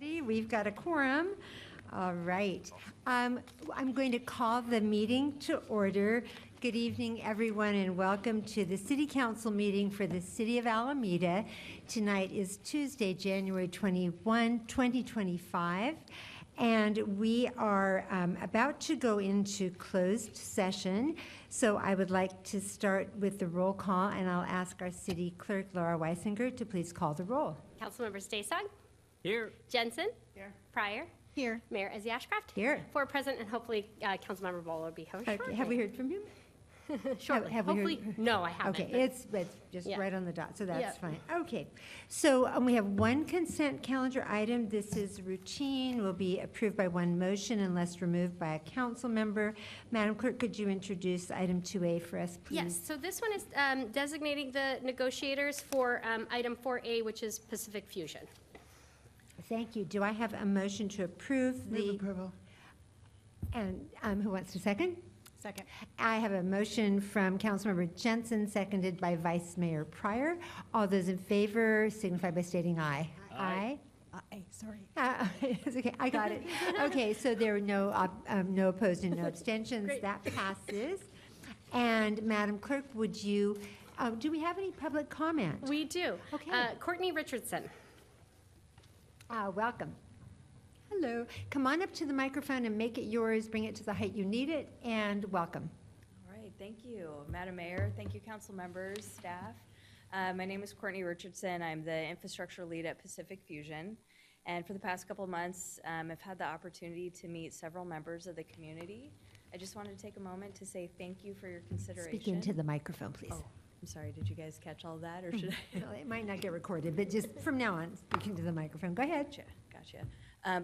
We've got a quorum. All right. I'm going to call the meeting to order. Good evening, everyone, and welcome to the City Council meeting for the City of Alameda. Tonight is Tuesday, January 21, 2025, and we are about to go into closed session. So I would like to start with the roll call, and I'll ask our City Clerk, Laura Weisinger, to please call the roll. Councilmember Staysog? Here. Jensen? Here. Pryor? Here. Mayor Ezzy Ashcraft? Here. For present, and hopefully Councilmember Bowler will be home Okay, shortly. have we heard from him? Shortly. have we heard- Hopefully, no, I haven't. Okay, but- it's just Yeah. right on the dot, so that's Yeah. fine. Okay, so we have one consent calendar item. This is routine, will be approved by one motion unless removed by a council member. Madam Clerk, could you introduce item 2A for us, please? Yes, so this one is designating the negotiators for item 4A, which is Pacific Fusion. Thank you. Do I have a motion to approve Move the, approval. and who wants to second? Second. I have a motion from Councilmember Jensen, seconded by Vice Mayor Pryor. All those in favor signify by stating aye. Aye. Sorry. It's okay, I got it. Okay, so there are no opposed and no abstentions. Great. That passes. And Madam Clerk, would you, do we have any public comment? We do. Okay. Courtney Richardson. Welcome. Hello. Come on up to the microphone and make it yours. Bring it to the height you need it, and welcome. All right, thank you, Madam Mayor. Thank you, council members, staff. My name is Courtney Richardson. I'm the infrastructure lead at Pacific Fusion. And for the past couple months, I've had the opportunity to meet several members of the community. I just wanted to take a moment to say thank you for your consideration. Speak into the microphone, please. Oh, I'm sorry, did you guys catch all that, or should I? Well, it might not get recorded, but just from now on, speak into the microphone. Go ahead. Gotcha.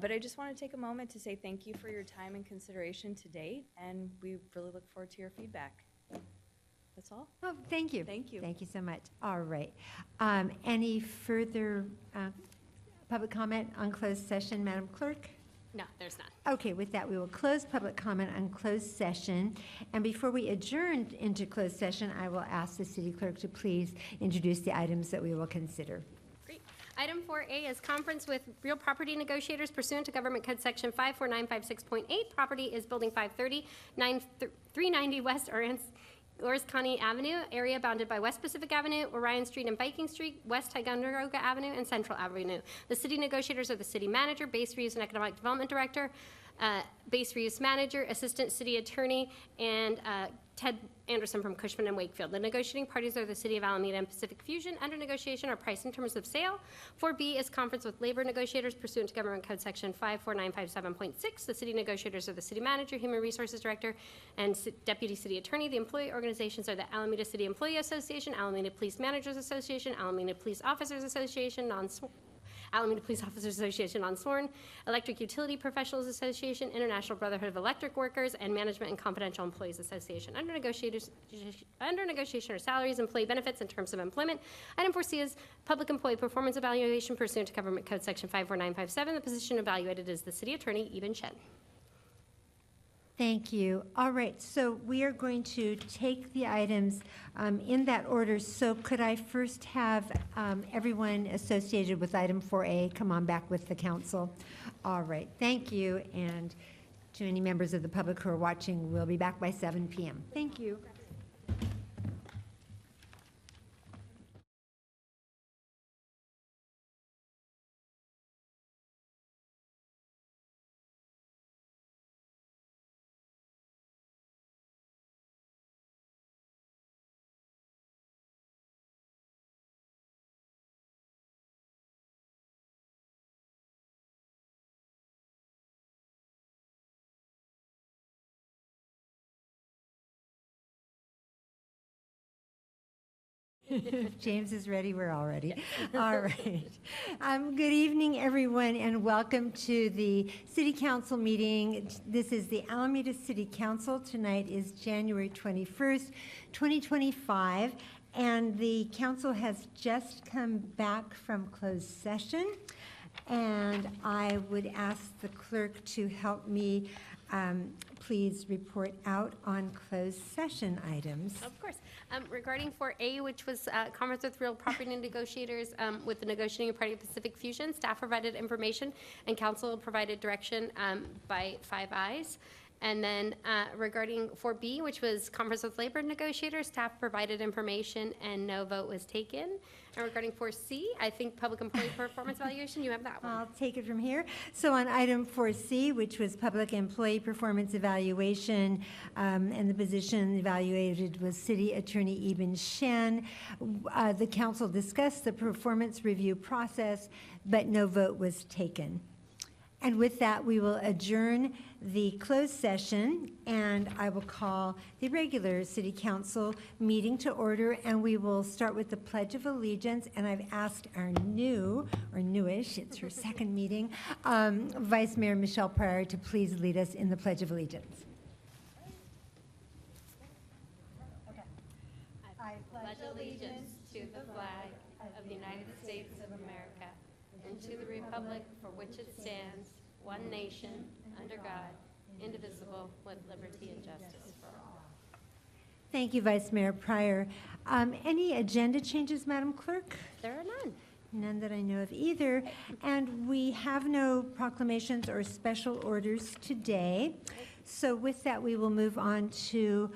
But I just want to take a moment to say thank you for your time and consideration to date, and we really look forward to your feedback. That's all. Oh, thank you. Thank you. Thank you so much. All right. Any further public comment on closed session, Madam Clerk? No, there's none. Okay, with that, we will close public comment on closed session. And before we adjourn into closed session, I will ask the city clerk to please introduce the items that we will consider. Great. Item 4A is conference with real property negotiators pursuant to Government Code Section 54956.8. Property is Building 530, 390 West Orange Avenue, area bounded by West Pacific Avenue, Orion Street and Viking Street, West Ticonderoga Avenue, and Central Avenue. The city negotiators are the city manager, base reuse and economic development director, base reuse manager, assistant city attorney, and Ted Anderson from Cushman and Wakefield. The negotiating parties are the City of Alameda and Pacific Fusion. Under negotiation are price and terms of sale. 4B is conference with labor negotiators pursuant to Government Code Section 54957.6. The city negotiators are the city manager, human resources director, and deputy city attorney. The employee organizations are the Alameda City Employee Association, Alameda Police Managers Association, Alameda Police Officers Association, Alameda Police Officers Association non-sworn, Electric Utility Professionals Association, International Brotherhood of Electric Workers, and Management and Confidential Employees Association. Under negotiation are salaries, employee benefits, and terms of employment. Item 4C is public employee performance evaluation pursuant to Government Code Section 54957. The position evaluated is the city attorney, Eben Chen. Thank you. All right, so we are going to take the items in that order. So could I first have everyone associated with item 4A come on back with the council? All right, thank you. And to any members of the public who are watching, we'll be back by 7 p.m. Thank you. If James is ready, we're all ready. All right. Good evening, everyone, and welcome to the City Council meeting. This is the Alameda City Council. Tonight is January 21st, 2025, and the council has just come back from closed session, and I would ask the clerk to help me please report out on closed session items. Of course. Regarding 4A, which was conference with real property negotiators with the negotiating party Pacific Fusion, staff provided information and council provided direction by 5 ayes. And then regarding 4B, which was conference with labor negotiators, staff provided information and no vote was taken. And regarding 4C, I think public employee performance evaluation, you have that one. I'll take it from here. So on item 4C, which was public employee performance evaluation, and the position evaluated was City Attorney Eben Shen, the council discussed the performance review process, but no vote was taken. And with that, we will adjourn the closed session, and I will call the regular city council meeting to order, and we will start with the Pledge of Allegiance. And I've asked our new, or newish, it's her second meeting, Vice Mayor Michelle Pryor to please lead us in the Pledge of Allegiance. I pledge allegiance to the flag of the United States of America and to the republic for which it stands, one nation, under God, indivisible, with liberty and justice for all. Thank you, Vice Mayor Pryor. Any agenda changes, Madam Clerk? There are none. None that I know of either. And we have no proclamations or special orders today. So with that, we will move on to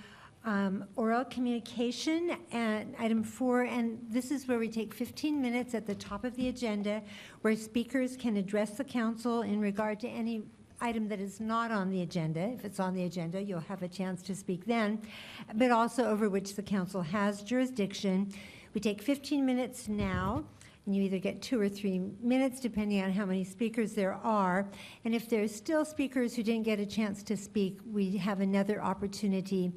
oral communication and item 4, and this is where we take 15 minutes at the top of the agenda where speakers can address the council in regard to any item that is not on the agenda. If it's on the agenda, you'll have a chance to speak then, but also over which the council has jurisdiction. We take 15 minutes now, and you either get 2 or 3 minutes depending on how many speakers there are. And if there's still speakers who didn't get a chance to speak, we have another opportunity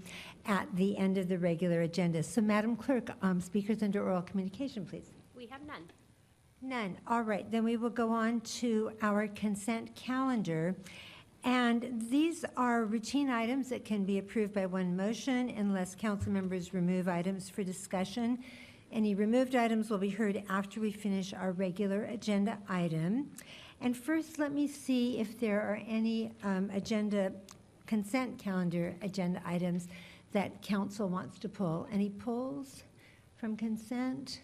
at the end of the regular agenda. So Madam Clerk, speakers under oral communication, please. We have none. None. All right, then we will go on to our consent calendar. And these are routine items that can be approved by one motion unless council members remove items for discussion. Any removed items will be heard after we finish our regular agenda item. And first, let me see if there are any consent calendar agenda items that council wants to pull. Any pulls from consent?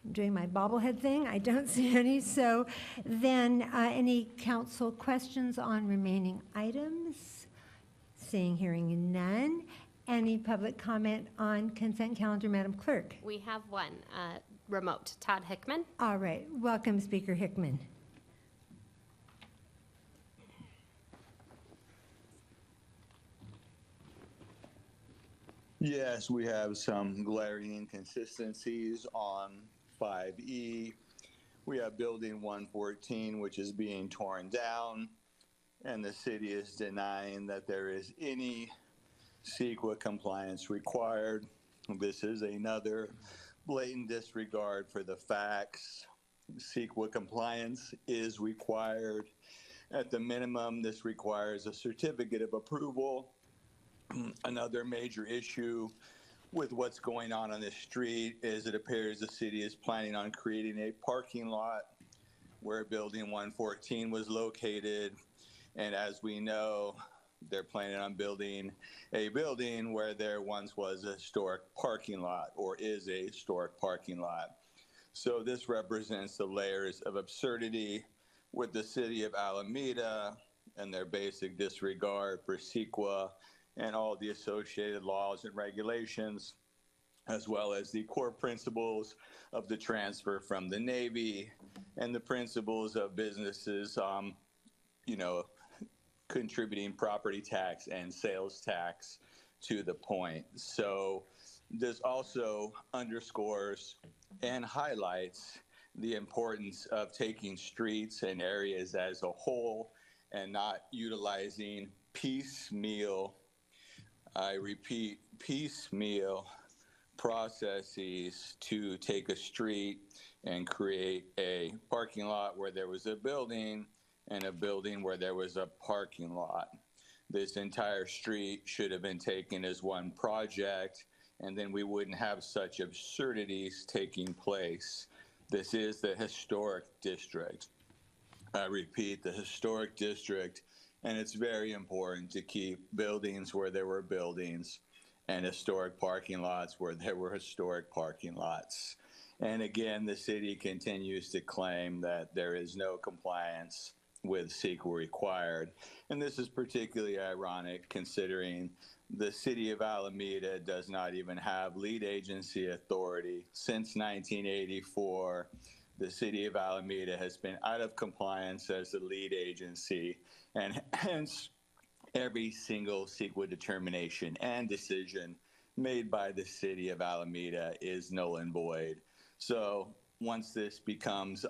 I'm doing my bobblehead thing. I don't see any. So then any council questions on remaining items? Seeing, hearing none. Any public comment on consent calendar, Madam Clerk? We have one, remote. Todd Hickman. All right. Welcome, Speaker Hickman. Yes, we have some glaring inconsistencies on 5E. We have building 114, which is being torn down, and the city is denying that there is any CEQA compliance required. This is another blatant disregard for the facts. CEQA compliance is required. At the minimum, this requires a certificate of approval. Another major issue with what's going on this street is it appears the city is planning on creating a parking lot where building 114 was located. And as we know, they're planning on building a building where there once was a historic parking lot, or is a historic parking lot. So this represents the layers of absurdity with the city of Alameda and their basic disregard for CEQA and all the associated laws and regulations, as well as the core principles of the transfer from the Navy and the principles of businesses, contributing property tax and sales tax to the point. So this also underscores and highlights the importance of taking streets and areas as a whole and not utilizing piecemeal, I repeat, piecemeal processes to take a street and create a parking lot where there was a building and a building where there was a parking lot. This entire street should have been taken as one project, and then we wouldn't have such absurdities taking place. This is the historic district. I repeat, the historic district And it's very important to keep buildings where there were buildings and historic parking lots where there were historic parking lots. And again, the city continues to claim that there is no compliance with CEQA required. And this is particularly ironic considering the city of Alameda does not even have lead agency authority. Since 1984, the city of Alameda has been out of compliance as the lead agency, and hence every single CEQA determination and decision made by the city of Alameda is null and void. So once this becomes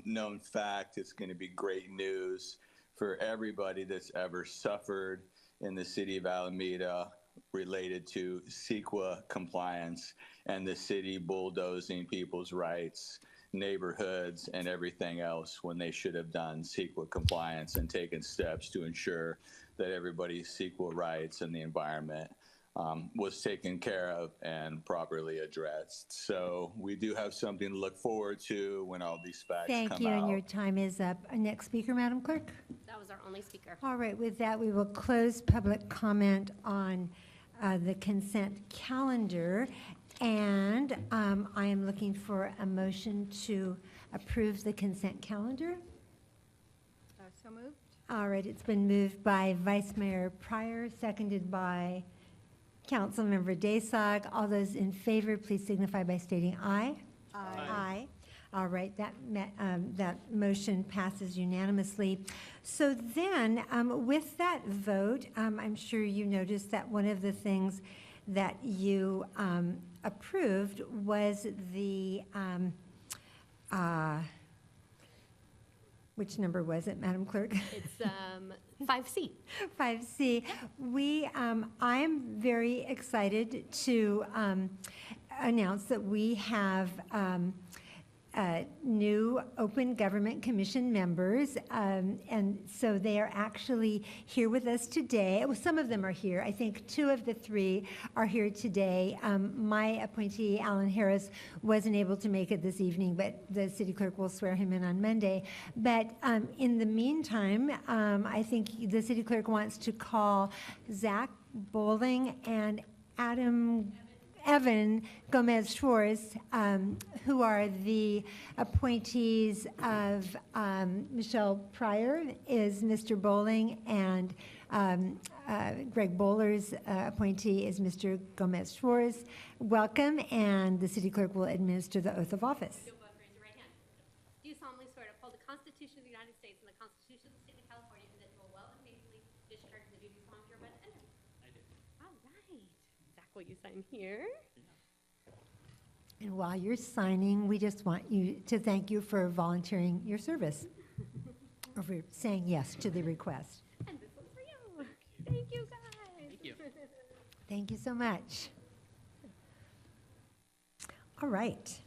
known fact, it's going to be great news for everybody that's ever suffered in the city of Alameda related to CEQA compliance and the city bulldozing people's rights, neighborhoods, and everything else when they should have done CEQA compliance and taken steps to ensure that everybody's CEQA rights and the environment was taken care of and properly addressed. So we do have something to look forward to when all these facts come out. Thank you, and your time is up. Next speaker, Madam Clerk. That was our only speaker. All right, with that, we will close public comment on the consent calendar. And I am looking for a motion to approve the consent calendar. So moved. All right, it's been moved by Vice Mayor Pryor, seconded by Councilmember Daysog. All those in favor, please signify by stating aye. Aye. All right, that motion passes unanimously. So then, with that vote, I'm sure you noticed that one of the things that you approved was the, which number was it, Madam Clerk? It's 5C. 5C. I'm very excited to announce that we have new Open Government Commission members, and so they are actually here with us today. Well, some of them are here. I think 2 of the 3 are here today. My appointee, Alan Harris, wasn't able to make it this evening, but the city clerk will swear him in on Monday. But in the meantime, I think the city clerk wants to call Zach Bowling and Evan Gomez-Schwartz, who are the appointees of Michelle Pryor is Mr. Bowling, and Greg Bowler's appointee is Mr. Gomez-Schwartz. Welcome, and the city clerk will administer the oath of office. You'll both raise your right hand. Do you solemnly swear to uphold the Constitution of the United States and the Constitution of the State of California, and that you will well and faithfully discharge the duties upon which you are about to enter? I do. All right. Zach, will you sign here? And while you're signing, we just want you to thank you for volunteering your service, or for saying yes to the request. And this one's for you. Thank you, guys. Thank you. Thank you so much. All right.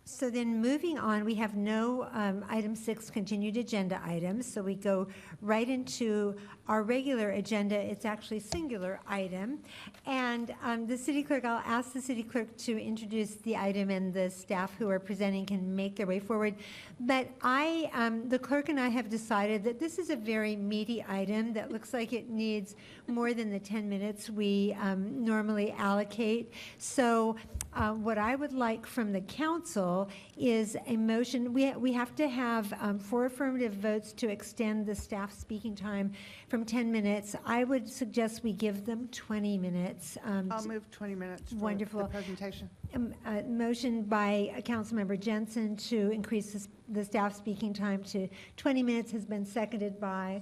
So then moving on, we have no item 6 continued agenda items, so we go right into our regular agenda. It's actually singular item. And the city clerk, I'll ask the city clerk to introduce the item, and the staff who are presenting can make their way forward. But the clerk and I have decided that this is a very meaty item that looks like it needs more than the 10 minutes we normally allocate. So what I would like from the council is a motion. We have to have 4 affirmative votes to extend the staff speaking time from 10 minutes. I would suggest we give them 20 minutes. I'll move 20 minutes for Wonderful. the presentation. Motion by Councilmember Jensen to increase the staff speaking time to 20 minutes has been seconded by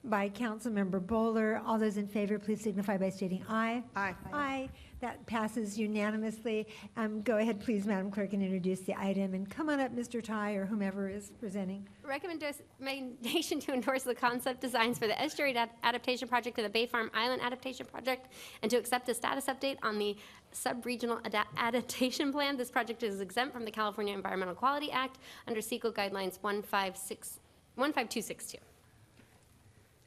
Councilmember Bowler. All those in favor, please signify by stating aye. Aye. Aye. That passes unanimously. Go ahead, please, Madam Clerk, and introduce the item. And come on up, Mr. Ty, or whomever is presenting. Recommendation to endorse the concept designs for the estuary adaptation project to the Bay Farm Island adaptation project, and to accept a status update on the sub-regional adaptation plan. This project is exempt from the California Environmental Quality Act under CEQA guidelines 15262.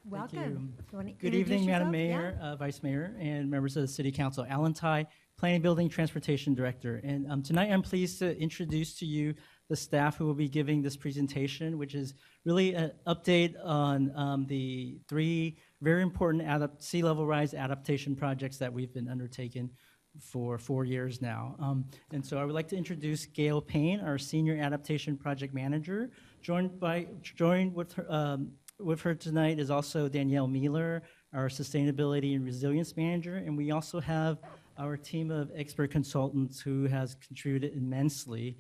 Welcome. You wanna Good introduce evening, Madam yourself? Mayor, Vice Mayor, and members of the City Council. Alan Ty, Planning, Building, Transportation Director. And tonight I'm pleased to introduce to you the staff who will be giving this presentation, which is really an update on the three very important sea level rise adaptation projects that we've been undertaking for 4 years now. And so I would like to introduce Gail Payne, our Senior Adaptation Project Manager. Joined with her tonight is also Danielle Mealer, our Sustainability and Resilience Manager. And we also have our team of expert consultants who has contributed immensely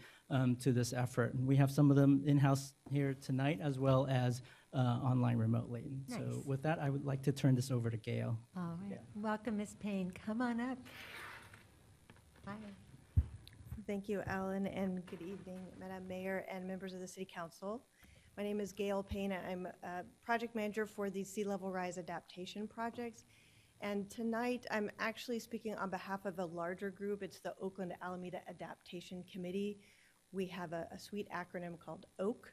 to this effort. And we have some of them in-house here tonight, as well as online remotely. Nice. So with that, I would like to turn this over to Gail. All right. Welcome, Ms. Payne. Come on up. Hi. Thank you, Alan, and good evening, Madam Mayor and members of the City Council. My name is Gail Payne. I'm a project manager for the Sea Level Rise Adaptation Projects. And tonight, I'm actually speaking on behalf of a larger group. It's the Oakland Alameda Adaptation Committee. We have a sweet acronym called OAK.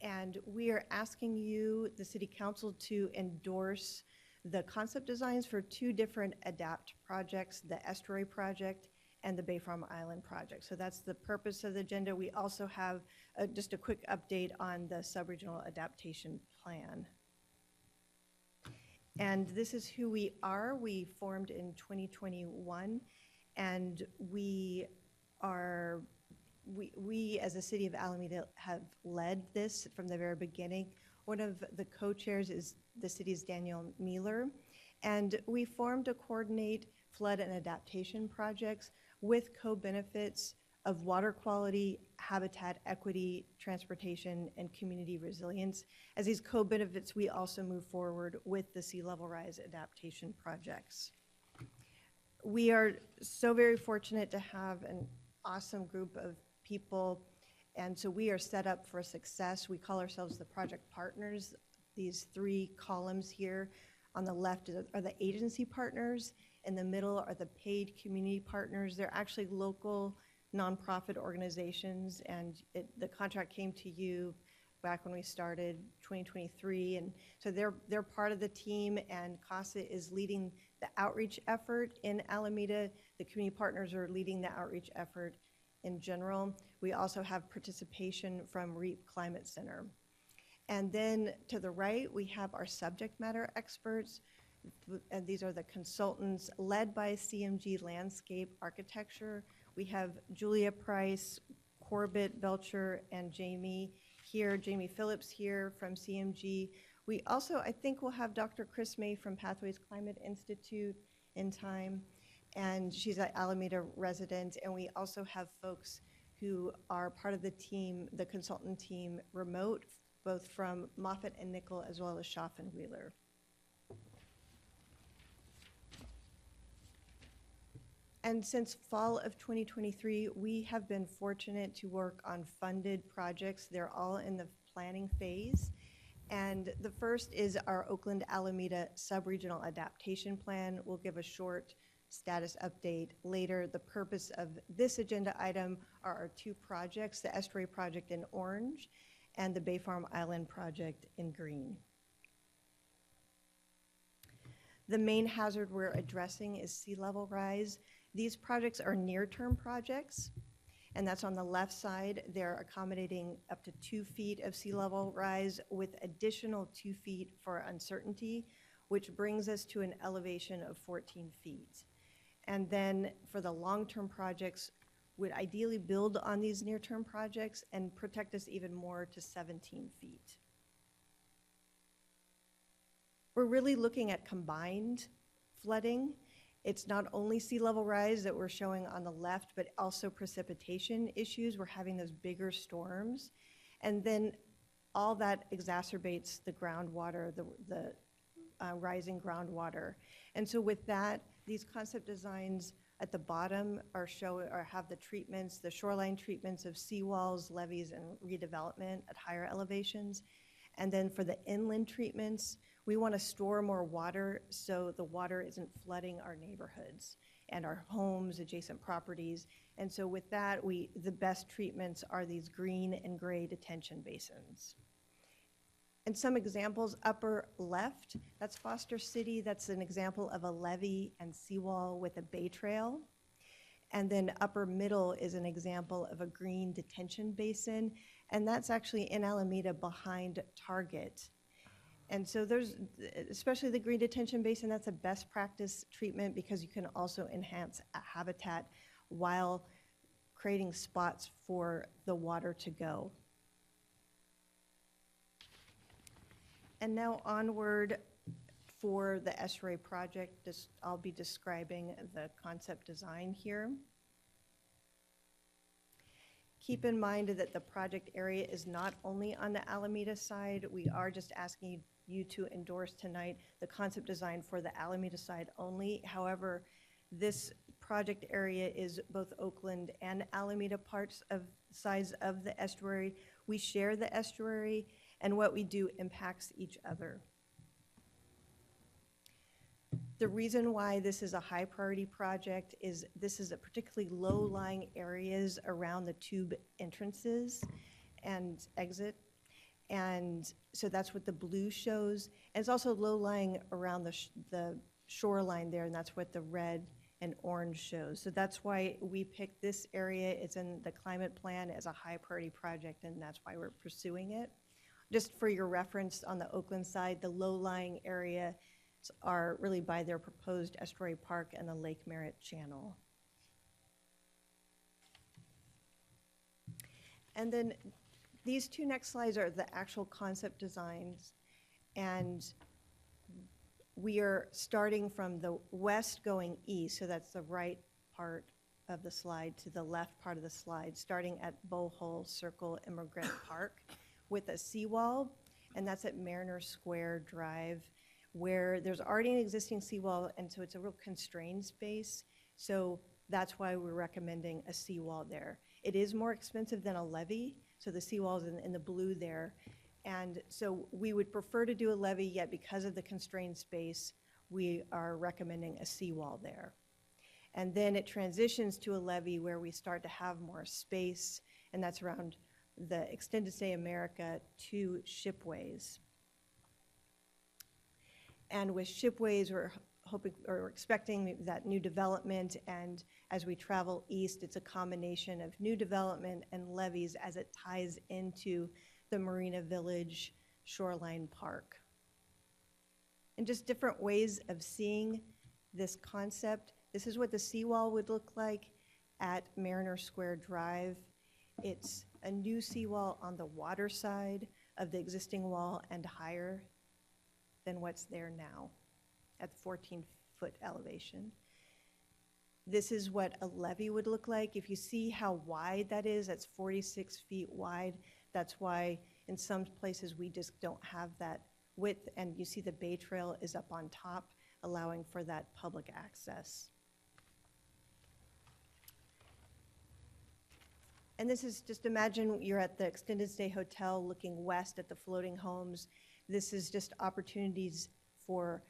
And we are asking you, the City Council, to endorse the concept designs for two different ADAPT projects, the Estuary Project and the Bay Farm Island project. So that's the purpose of the agenda. We also have just a quick update on the Subregional Adaptation Plan. And this is who we are. We formed in 2021, and we as a city of Alameda have led this from the very beginning. One of the co-chairs is the city's Danielle Mealer, and we formed to coordinate flood and adaptation projects with co-benefits of water quality, habitat equity, transportation, and community resilience. As these co-benefits, we also move forward with the sea level rise adaptation projects. We are so very fortunate to have an awesome group of people, and so we are set up for success. We call ourselves the project partners. These three columns here on the left are the agency partners. In the middle are the paid community partners. They're actually local nonprofit organizations, and the contract came to you back when we started 2023, and so they're part of the team, and CASA is leading the outreach effort in Alameda. The community partners are leading the outreach effort in general. We also have participation from REAP Climate Center. And then to the right, we have our subject matter experts, and these are the consultants led by CMG Landscape Architecture. We have Julia Price, Corbett Belcher, and Jamie Phillips here from CMG. We also, I think we'll have Dr. Chris May from Pathways Climate Institute in time, and she's an Alameda resident. And we also have folks who are part of the team, the consultant team, remote, both from Moffitt and Nickel, as well as Schaff and Wheeler. And since fall of 2023, we have been fortunate to work on funded projects. They're all in the planning phase. And the first is our Oakland Alameda Subregional Adaptation Plan. We'll give a short status update later. The purpose of this agenda item are our two projects, the Estuary Project in orange and the Bay Farm Island project in green. The main hazard we're addressing is sea level rise. These projects are near-term projects, and that's on the left side. They're accommodating up to 2 feet of sea level rise with additional 2 feet for uncertainty, which brings us to an elevation of 14 feet. And then for the long-term projects, would ideally build on these near-term projects and protect us even more to 17 feet. We're really looking at combined flooding. It's not only sea level rise that we're showing on the left, but also precipitation issues. We're having those bigger storms. And then all that exacerbates the groundwater, the rising groundwater. And so with that, these concept designs at the bottom have the treatments, the shoreline treatments of seawalls, levees, and redevelopment at higher elevations. And then for the inland treatments, we want to store more water so the water isn't flooding our neighborhoods and our homes, adjacent properties. And so with that, the best treatments are these green and gray detention basins. And some examples, upper left, that's Foster City. That's an example of a levee and seawall with a bay trail. And then upper middle is an example of a green detention basin, and that's actually in Alameda behind Target. And so there's, especially the green detention basin, that's a best practice treatment because you can also enhance a habitat while creating spots for the water to go. And now onward for the estuary project, I'll be describing the concept design here. Keep in mind that the project area is not only on the Alameda side. We are just asking you to endorse tonight the concept design for the Alameda side only. However, this project area is both Oakland and Alameda parts of sides of the estuary. We share the estuary, and what we do impacts each other. The reason why this is a high priority project is this is a particularly low-lying areas around the tube entrances and exit. And so that's what the blue shows. And it's also low-lying around the shoreline there, and that's what the red and orange shows. So that's why we picked this area. It's in the climate plan as a high priority project, and that's why we're pursuing it. Just for your reference, on the Oakland side, the low-lying area are really by their proposed estuary park and the Lake Merritt Channel. And then these two next slides are the actual concept designs. And we are starting from the west going east, so that's the right part of the slide to the left part of the slide, starting at Bowhole Circle Immigrant Park with a seawall, and that's at Mariner Square Drive, where there's already an existing seawall, and so it's a real constrained space. So that's why we're recommending a seawall there. It is more expensive than a levee, so the seawall is in the blue there. And so we would prefer to do a levee, yet because of the constrained space, we are recommending a seawall there. And then it transitions to a levee where we start to have more space, and that's around the Extended Stay America to Shipways. And with Shipways, we're hoping or expecting that new development, and as we travel east, it's a combination of new development and levees as it ties into the Marina Village Shoreline Park. And just different ways of seeing this concept. This is what the seawall would look like at Mariner Square Drive. It's a new seawall on the water side of the existing wall and higher than what's there now at the 14-foot elevation. This is what a levee would look like. If you see how wide that is, that's 46 feet wide. That's why in some places we just don't have that width, and you see the Bay Trail is up on top, allowing for that public access. And this is, just imagine you're at the Extended Stay Hotel looking west at the floating homes. This is just opportunities for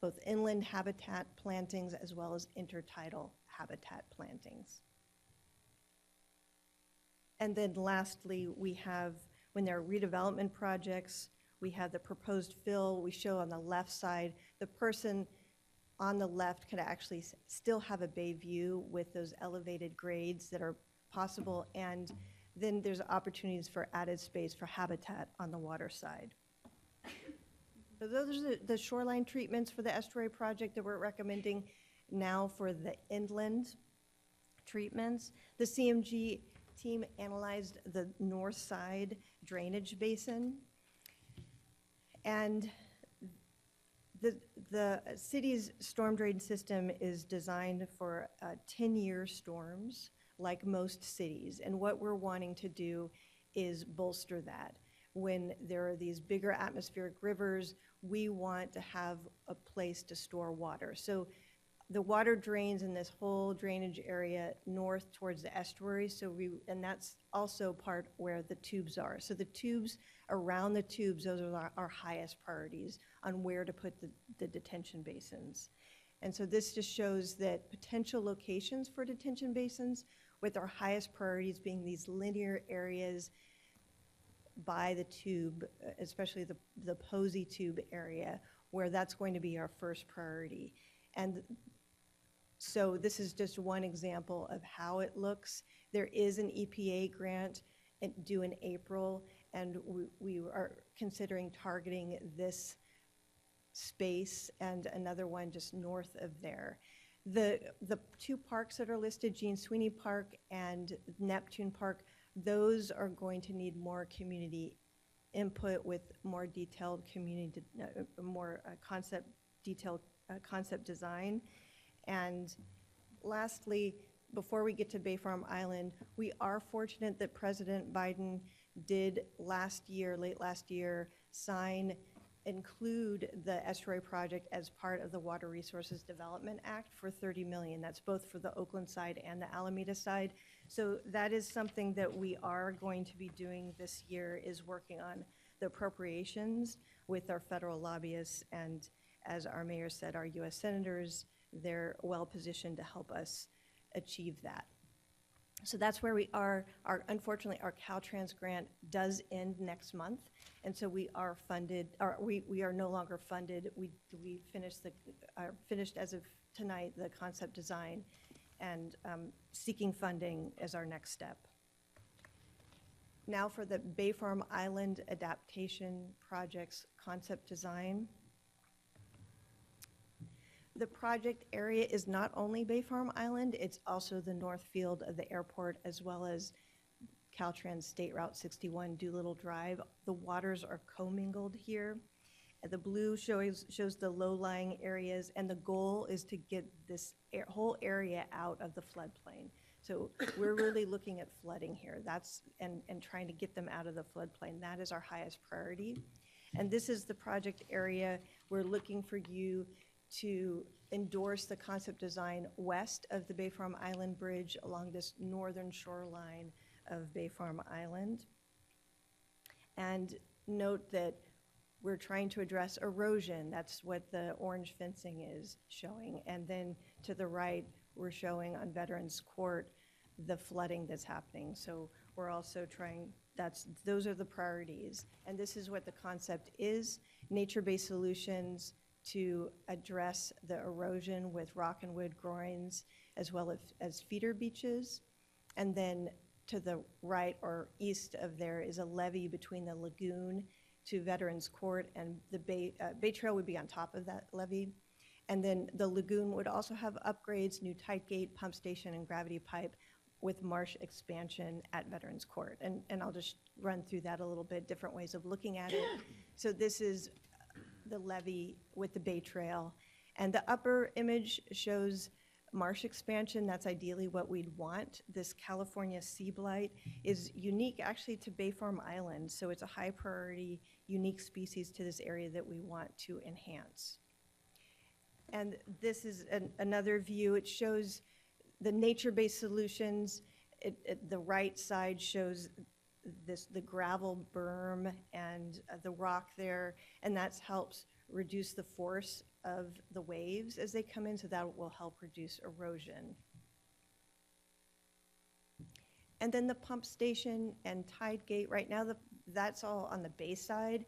both inland habitat plantings as well as intertidal habitat plantings. And then lastly, we have, when there are redevelopment projects, we have the proposed fill. We show on the left side, the person on the left could actually still have a bay view with those elevated grades that are possible, and then there's opportunities for added space for habitat on the water side. So those are the shoreline treatments for the estuary project that we're recommending now for the inland treatments. The CMG team analyzed the north side drainage basin, and the city's storm drain system is designed for 10-year storms, like most cities. And what we're wanting to do is bolster that. When there are these bigger atmospheric rivers, we want to have a place to store water. So the water drains in this whole drainage area north towards the estuary, and that's also part where the tubes are. So the tubes, around the tubes, those are our highest priorities on where to put the detention basins. And so this just shows that potential locations for detention basins, with our highest priorities being these linear areas by the tube, especially the Posey tube area, where that's going to be our first priority. And So this is just one example of how it looks. There is an EPA grant due in April, and we are considering targeting this space and another one just north of there. The two parks that are listed, Gene Sweeney Park and Neptune Park, those are going to need more community input with more detailed community, detailed concept design. And lastly, before we get to Bay Farm Island, we are fortunate that President Biden did late last year, include the estuary project as part of the Water Resources Development Act for $30 million. That's both for the Oakland side and the Alameda side. So that is something that we are going to be doing this year, is working on the appropriations with our federal lobbyists. And as our mayor said, our U.S. senators, they're well positioned to help us achieve that. So that's where we are. Unfortunately, our Caltrans grant does end next month, and so we are funded, or we are no longer funded. We finished as of tonight the concept design, and seeking funding as our next step. Now for the Bay Farm Island adaptation project's concept design. The project area is not only Bay Farm Island, it's also the north field of the airport, as well as Caltrans State Route 61 Doolittle Drive. The waters are commingled here. The blue shows the low-lying areas, and the goal is to get this whole area out of the floodplain. So we're really looking at flooding here. And trying to get them out of the floodplain. That is our highest priority. And this is the project area. We're looking for you to endorse the concept design west of the Bay Farm Island Bridge along this northern shoreline of Bay Farm Island. And note that we're trying to address erosion. That's what the orange fencing is showing. And then to the right, we're showing on Veterans Court the flooding that's happening. So we're also trying, those are the priorities. And this is what the concept is: nature-based solutions to address the erosion with rock and wood groins, as well as feeder beaches. And then to the right or east of there is a levee between the lagoon to Veterans Court, and the Bay Trail would be on top of that levee. And then the lagoon would also have upgrades, new tide gate, pump station, and gravity pipe with marsh expansion at Veterans Court. And I'll just run through that a little bit, different ways of looking at it. So this is the levee with the Bay Trail. And the upper image shows marsh expansion. That's ideally what we'd want. This California sea blight is unique actually to Bay Farm Island. So it's a high priority, unique species to this area that we want to enhance. And this is another view. It shows the nature-based solutions. The right side shows the gravel berm and the rock there, and that helps reduce the force of the waves as they come in, so that will help reduce erosion. And then the pump station and tide gate, right now that's all on the bay side.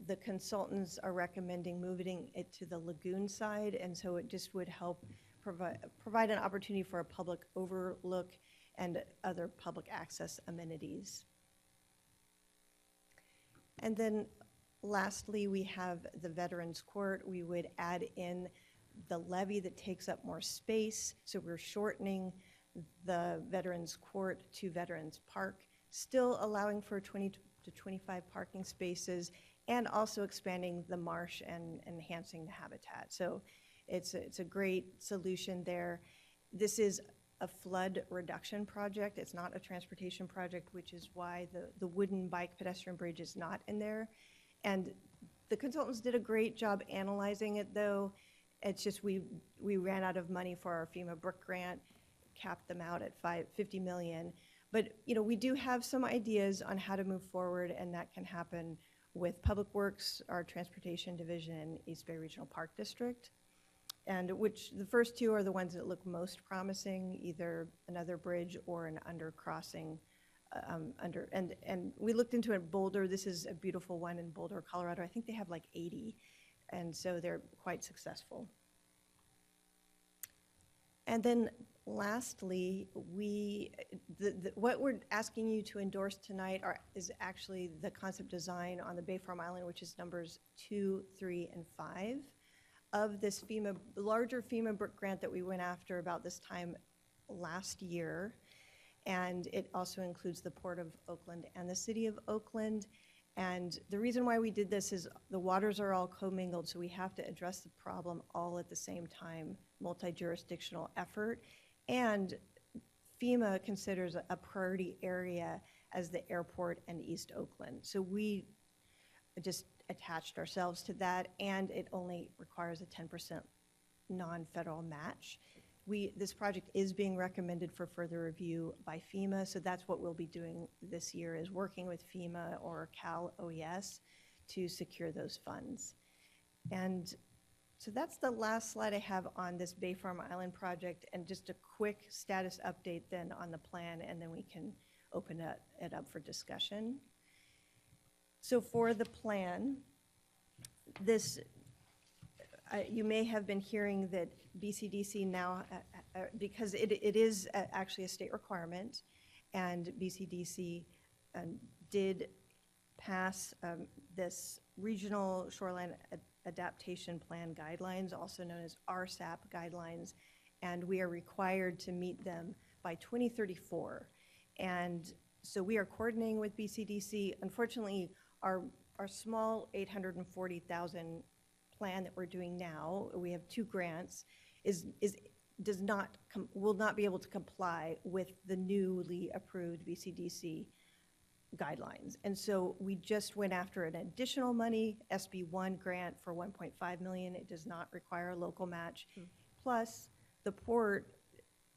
The consultants are recommending moving it to the lagoon side, and so it just would help provide an opportunity for a public overlook and other public access amenities. And then lastly, we have the Veterans Court. We would add in the levee that takes up more space. So we're shortening the Veterans Court to Veterans Park, still allowing for 20 to 25 parking spaces, and also expanding the marsh and enhancing the habitat. So it's a great solution there. This is a flood reduction project. It's not a transportation project, which is why the wooden bike pedestrian bridge is not in there. And the consultants did a great job analyzing it, though. It's just we ran out of money for our FEMA Brook grant, capped them out at $50 million. But we do have some ideas on how to move forward, and that can happen with Public Works, our transportation division, and East Bay Regional Park District. And which the first two are the ones that look most promising, either another bridge or an undercrossing and we looked into it. Boulder, this is a beautiful one in Boulder, Colorado. I think they have like 80, and so they're quite successful. And then lastly, what we're asking you to endorse tonight is actually the concept design on the Bay Farm Island, which is numbers 2, 3, and 5 of this larger FEMA grant that we went after about this time last year. And it also includes the Port of Oakland and the City of Oakland. And the reason why we did this is the waters are all commingled, so we have to address the problem all at the same time, multi-jurisdictional effort. And FEMA considers a priority area as the airport and East Oakland. So we just attached ourselves to that, and it only requires a 10% non-federal match. This project is being recommended for further review by FEMA, so that's what we'll be doing this year, is working with FEMA or Cal OES to secure those funds. And so that's the last slide I have on this Bay Farm Island project, and just a quick status update then on the plan, and then we can open it up for discussion. So for the plan, you may have been hearing that BCDC now, because it is actually a state requirement, and BCDC did pass this Regional Shoreline Adaptation Plan guidelines, also known as RSAP guidelines, and we are required to meet them by 2034. And so we are coordinating with BCDC. Unfortunately, our small 840,000 plan that we're doing now, we have 2 grants, will not be able to comply with the newly approved BCDC guidelines. And so we just went after an additional money, SB1 grant for $1.5 million. It does not require a local match. Plus, the port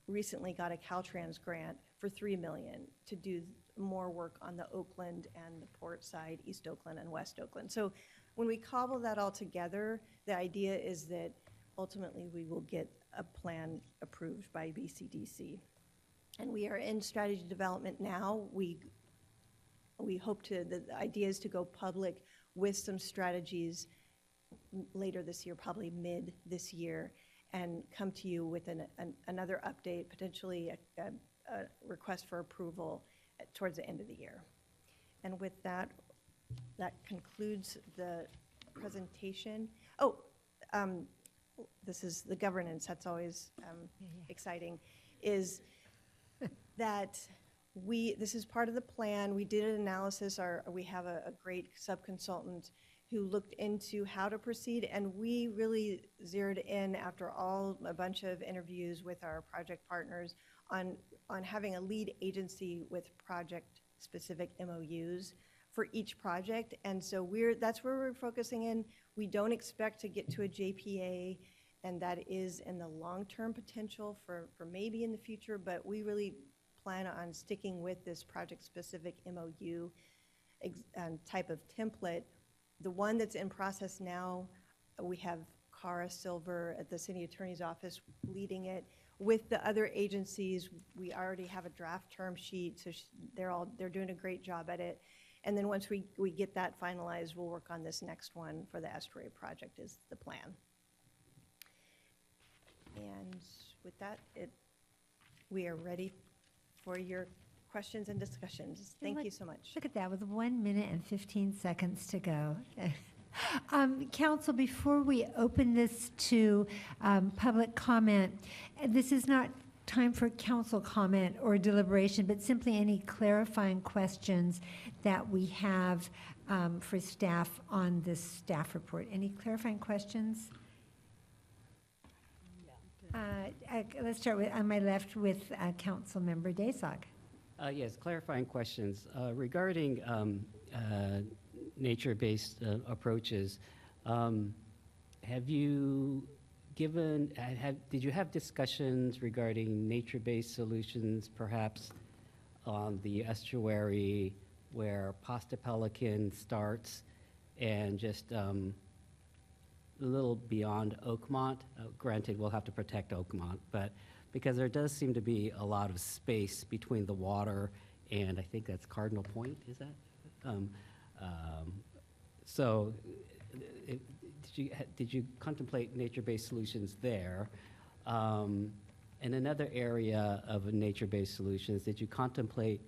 recently got a Caltrans grant for $3 million to do more work on the Oakland and the port side, East Oakland and West Oakland. So when we cobble that all together, the idea is that ultimately we will get a plan approved by BCDC. And we are in strategy development now. We hope the idea is to go public with some strategies later this year, probably mid this year, and come to you with another update, potentially a request for approval towards the end of the year. And with that, that concludes the presentation. Oh, this is the governance, that's always exciting, is that this is part of the plan. We did an analysis, we have a great sub-consultant who looked into how to proceed, and we really zeroed in after a bunch of interviews with our project partners on having a lead agency with project-specific MOUs for each project. And so that's where we're focusing in. We don't expect to get to a JPA, and that is in the long-term potential for maybe in the future, but we really plan on sticking with this project-specific MOU type of template. The one that's in process now, we have Cara Silver at the City Attorney's Office leading it. With the other agencies, we already have a draft term sheet, so they're doing a great job at it. And then once we get that finalized, we'll work on this next one for the estuary project is the plan. And with that, we are ready for your questions and discussions. Thank you so much. Look at that, with 1 minute and 15 seconds to go. Council, before we open this to public comment, this is not time for council comment or deliberation, but simply any clarifying questions that we have for staff on this staff report. Any clarifying questions? Let's start with, on my left with Councilmember Daysog. Yes, clarifying questions. Regarding nature-based approaches, have you did you have discussions regarding nature-based solutions, perhaps on the estuary where Pasta Pelican starts and just a little beyond Oakmont? Granted, we'll have to protect Oakmont, but because there does seem to be a lot of space between the water and I think that's Cardinal Point, is that? So did you contemplate nature-based solutions there? in another area of nature-based solutions, did you contemplate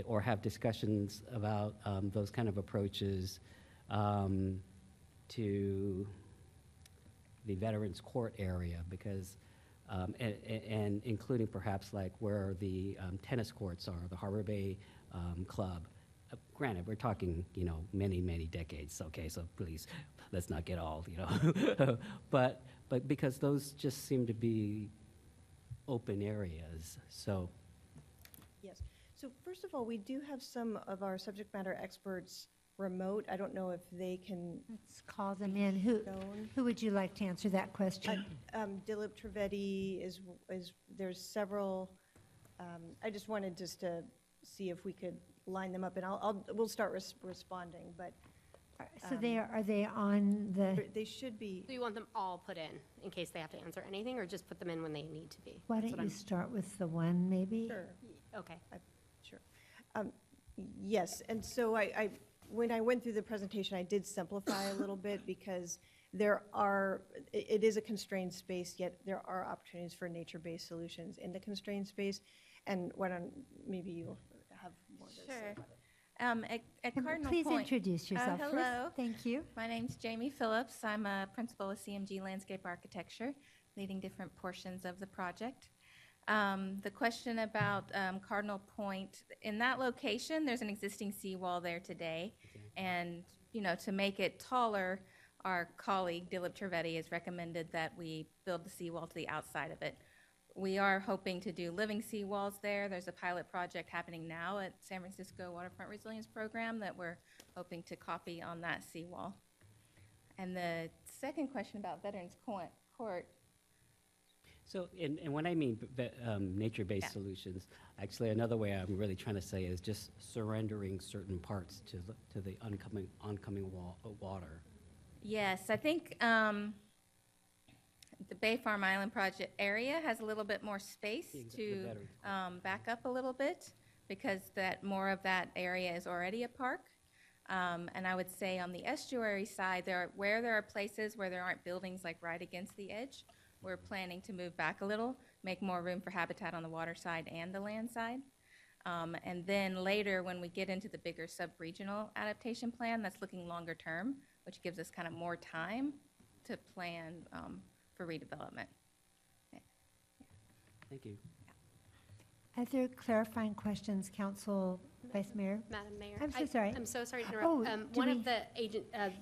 or have discussions about those kind of approaches to the Veterans Court area? Because, and including perhaps like where the tennis courts are, the Harbor Bay Club. Granted, we're talking, many, many decades, okay, so please, let's not get all, but because those just seem to be open areas, so. Yes. So first of all, we do have some of our subject matter experts remote. I don't know if they can. Let's call them in. Who would you like to answer that question? Dilip Trivedi is, there's several. I just wanted just to see if we could line them up, and we'll start responding, but. So are they on the, They should be. Do you want them all put in case they have to answer anything, or just put them in when they need to be? why That's don't what you start with the one, maybe? Sure. Okay. Sure. Yes, and so when I went through the presentation, I did simplify a little bit because it is a constrained space, yet there are opportunities for nature-based solutions in the constrained space. And maybe you'll have more to say Sure. about it. At Cardinal Please Point. introduce yourself first. Hello. Thank you. My name's Jamie Phillips. I'm a principal of CMG Landscape Architecture, leading different portions of the project. The question about Cardinal Point, in that location, there's an existing seawall there today. And, to make it taller, our colleague Dilip Trivedi has recommended that we build the seawall to the outside of it. We are hoping to do living seawalls there. There's a pilot project happening now at San Francisco Waterfront Resilience Program that we're hoping to copy on that seawall. And the second question about Veterans Court. So, and when I mean nature-based Yeah. solutions, actually another way I'm really trying to say is just surrendering certain parts to the oncoming water. Yes, I think the Bay Farm Island project area has a little bit more space The to Veterans back up a little bit because more of that area is already a park. And I would say on the estuary side, where there are places where there aren't buildings like right against the edge, we're planning to move back a little, make more room for habitat on the water side and the land side. And then later, when we get into the bigger sub-regional adaptation plan, that's looking longer term, which gives us kind of more time to plan for redevelopment. Thank you. Other clarifying questions, Council Vice Mayor? Madam Mayor? I'm so sorry. I'm so sorry to Oh, interrupt. do One we- of the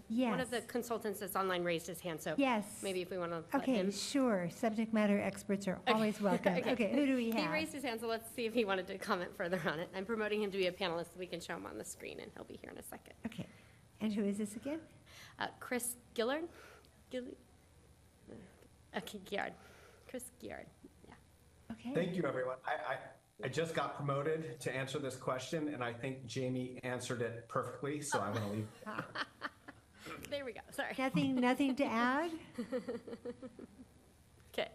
one of the Yes. consultants that's online raised his hand, so Yes. maybe if we want to let Okay, him. sure. Subject matter experts are always welcome. Okay, who do we He have? raised his hand, so let's see if he wanted to comment further on it. I'm promoting him to be a panelist, so we can show him on the screen, and he'll be here in a second. Okay, and who is this again? Chris Gillard? Okay, Giard. Chris Giard, yeah. Okay. Thank you, everyone. I just got promoted to answer this question, and I think Jamie answered it perfectly, so I'm going to leave. There we go, sorry. Nothing to add? Okay.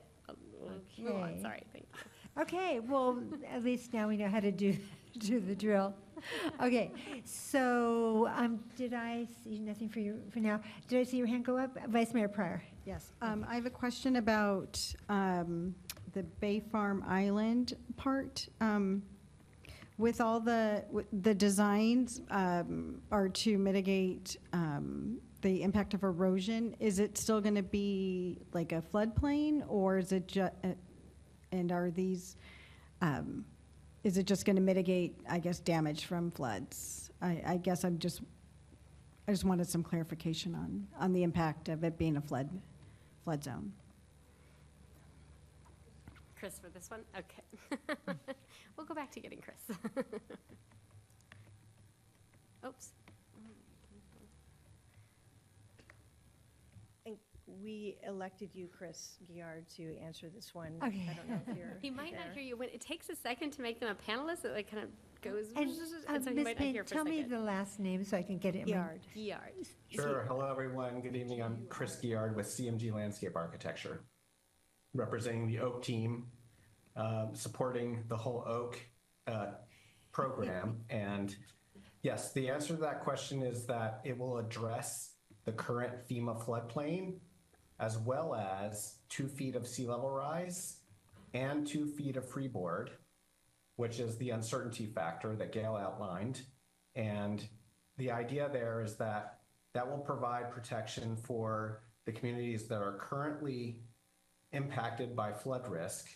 Move on, Okay. sorry, thank you. Okay, well, at least now we know how to do the drill. Okay, so did I see nothing for you for now? Did I see your hand go up? Vice Mayor Pryor. Yes, I have a question about the Bay Farm Island part. With all the designs are to mitigate the impact of erosion, is it still going to be like a floodplain, or is it and are these, is it just going to mitigate, I guess, damage from floods? I guess I just wanted some clarification on the impact of it being a flood zone. Chris for this one? Okay. We'll go back to getting Chris. Oops. And we elected you, Chris Giard, to answer this one. Okay. I don't know if you're He might not there. hear you. When it takes a second to make them a panelist, it like kind of goes, And so he Ms. might not Payne, hear for a tell me second. the last name so I can get it. in my- Giard. Giard. Sure. Hello, everyone. Good evening. I'm Chris Giard with CMG Landscape Architecture, representing the Oak team, supporting the whole Oak program. And yes, the answer to that question is that it will address the current FEMA floodplain, as well as 2 feet of sea level rise and 2 feet of freeboard, which is the uncertainty factor that Gail outlined. And the idea there is that that will provide protection for the communities that are currently impacted by flood risk.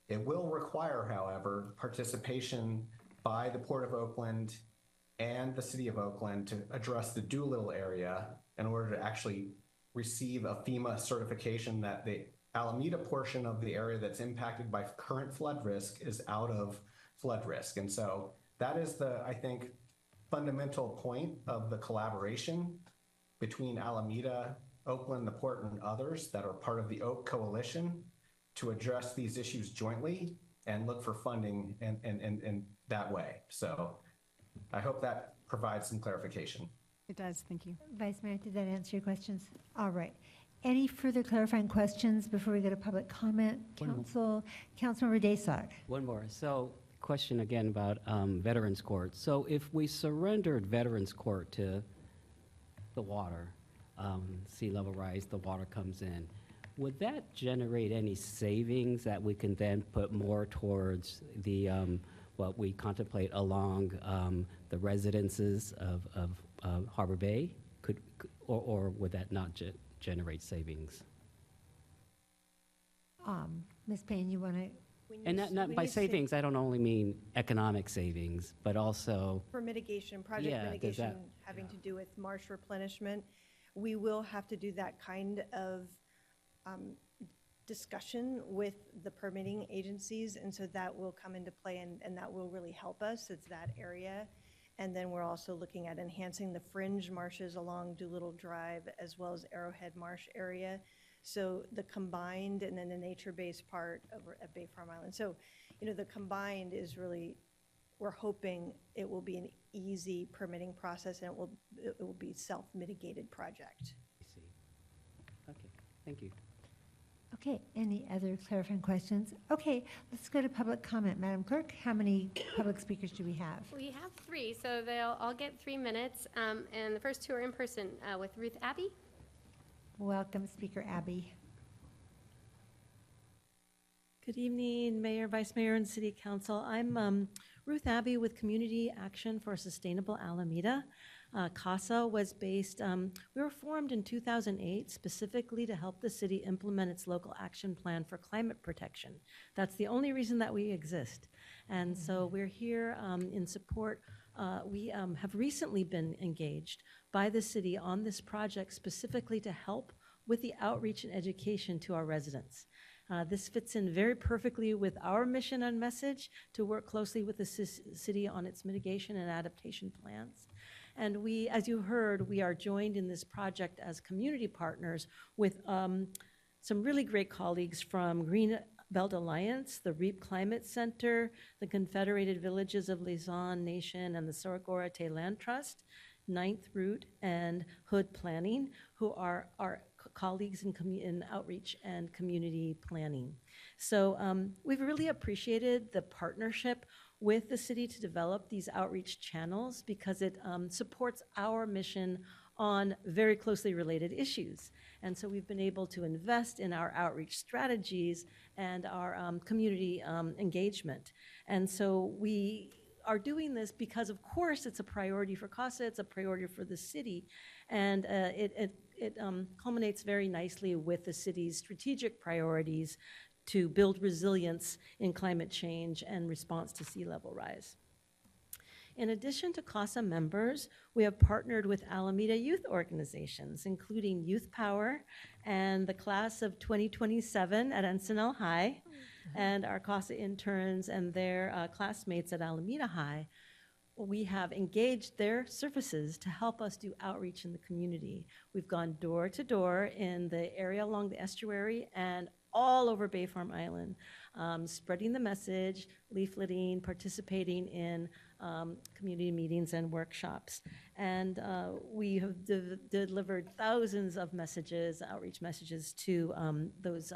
It will require, however, participation by the Port of Oakland and the City of Oakland to address the Doolittle area in order to actually receive a FEMA certification that the Alameda portion of the area that's impacted by current flood risk is out of flood risk. And so that is the, I think, fundamental point of the collaboration between Alameda, Oakland, the Port, and others that are part of the Oak Coalition to address these issues jointly and look for funding in that way. So I hope that provides some clarification. It does, thank you. Vice Mayor, did that answer your questions? All right. Any further clarifying questions before we go to public comment? Councilmember Daysog. One more. So, question again about Veterans Court. So, if we surrendered Veterans Court to the water, sea level rise, the water comes in, would that generate any savings that we can then put more towards the what we contemplate along the residences of Harbor Bay? Or would that not generate savings? Ms. Payne, you want to? And not by savings, I don't only mean economic savings, but also For mitigation, project Yeah, does mitigation that- having to do with marsh replenishment, we will have to do that kind of discussion with the permitting agencies, and so that will come into play, and that will really help us. It's that area. And then we're also looking at enhancing the fringe marshes along Doolittle Drive as well as Arrowhead Marsh area. So the combined and then the nature-based part over at Bay Farm Island. So, the combined is really, we're hoping it will be an easy permitting process, and it will be self-mitigated project. I see. Okay, thank you. Okay, any other clarifying questions? Okay, let's go to public comment. Madam Clerk, how many public speakers do we have? We have 3, so they'll all get 3 minutes. And the first 2 are in person with Ruth Abbey. Welcome, Speaker Abby. Good evening, Mayor, Vice Mayor, and City Council. I'm Ruth Abbey with Community Action for Sustainable Alameda. CASA was based, we were formed in 2008 specifically to help the city implement its local action plan for climate protection. That's the only reason that we exist. And so we're here in support. We have recently been engaged by the city on this project specifically to help with the outreach and education to our residents. This fits in very perfectly with our mission and message to work closely with the city on its mitigation and adaptation plans. And we, as you heard, we are joined in this project as community partners with some really great colleagues from Green Belt Alliance, the REAP Climate Center, the Confederated Villages of Luzon Nation, and the Soragora-Te Land Trust, Ninth Route, and Hood Planning, who are our colleagues in outreach and community planning. So we've really appreciated the partnership with the city to develop these outreach channels because it supports our mission on very closely related issues. And so we've been able to invest in our outreach strategies and our community engagement. And so we are doing this because, of course, it's a priority for CASA, it's a priority for the city, and it culminates very nicely with the city's strategic priorities to build resilience in climate change and response to sea level rise. In addition to CASA members, we have partnered with Alameda youth organizations, including Youth Power and the class of 2027 at Encinal High, and our CASA interns and their classmates at Alameda High. We have engaged their services to help us do outreach in the community. We've gone door to door in the area along the estuary and all over Bay Farm Island, spreading the message, leafleting, participating in community meetings and workshops. And we have delivered thousands of messages, outreach messages to those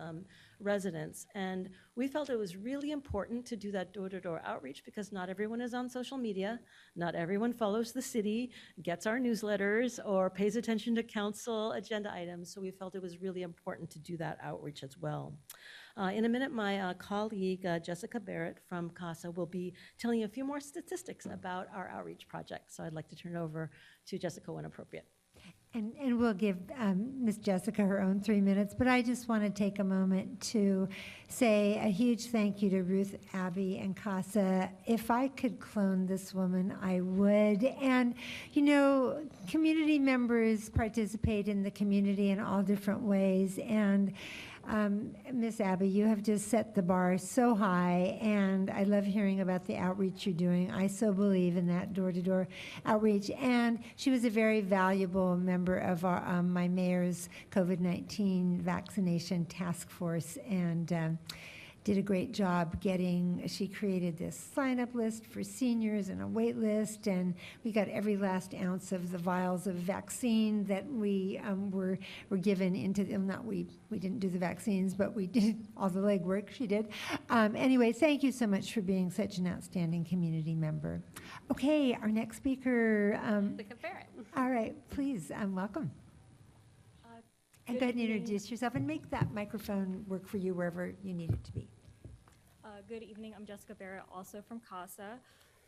residents. And we felt it was really important to do that door-to-door outreach because not everyone is on social media, not everyone follows the city, gets our newsletters, or pays attention to council agenda items. So we felt it was really important to do that outreach as well. In a minute, my colleague Jessica Barrett from CASA will be telling you a few more statistics about our outreach project. So I'd like to turn it over to Jessica when appropriate. And we'll give Ms. Jessica her own 3 minutes, but I just want to take a moment to say a huge thank you to Ruth, Abby, and Casa. If I could clone this woman, I would. And, you know, community members participate in the community in all different ways. And Miss Abby, you have just set the bar so high, and I love hearing about the outreach you're doing. I so believe in that door-to-door outreach. And she was a very valuable member of our, my mayor's COVID-19 vaccination task force, and did a great job she created this sign-up list for seniors and a wait list, and we got every last ounce of the vials of vaccine that we were given into, we didn't do the vaccines, but we did all the legwork, she did. Anyway, thank you so much for being such an outstanding community member. Okay, our next speaker. Jessica Barrett. All right, please, welcome. And go ahead and introduce yourself and make that microphone work for you wherever you need it to be. Good evening, I'm Jessica Barrett, also from CASA.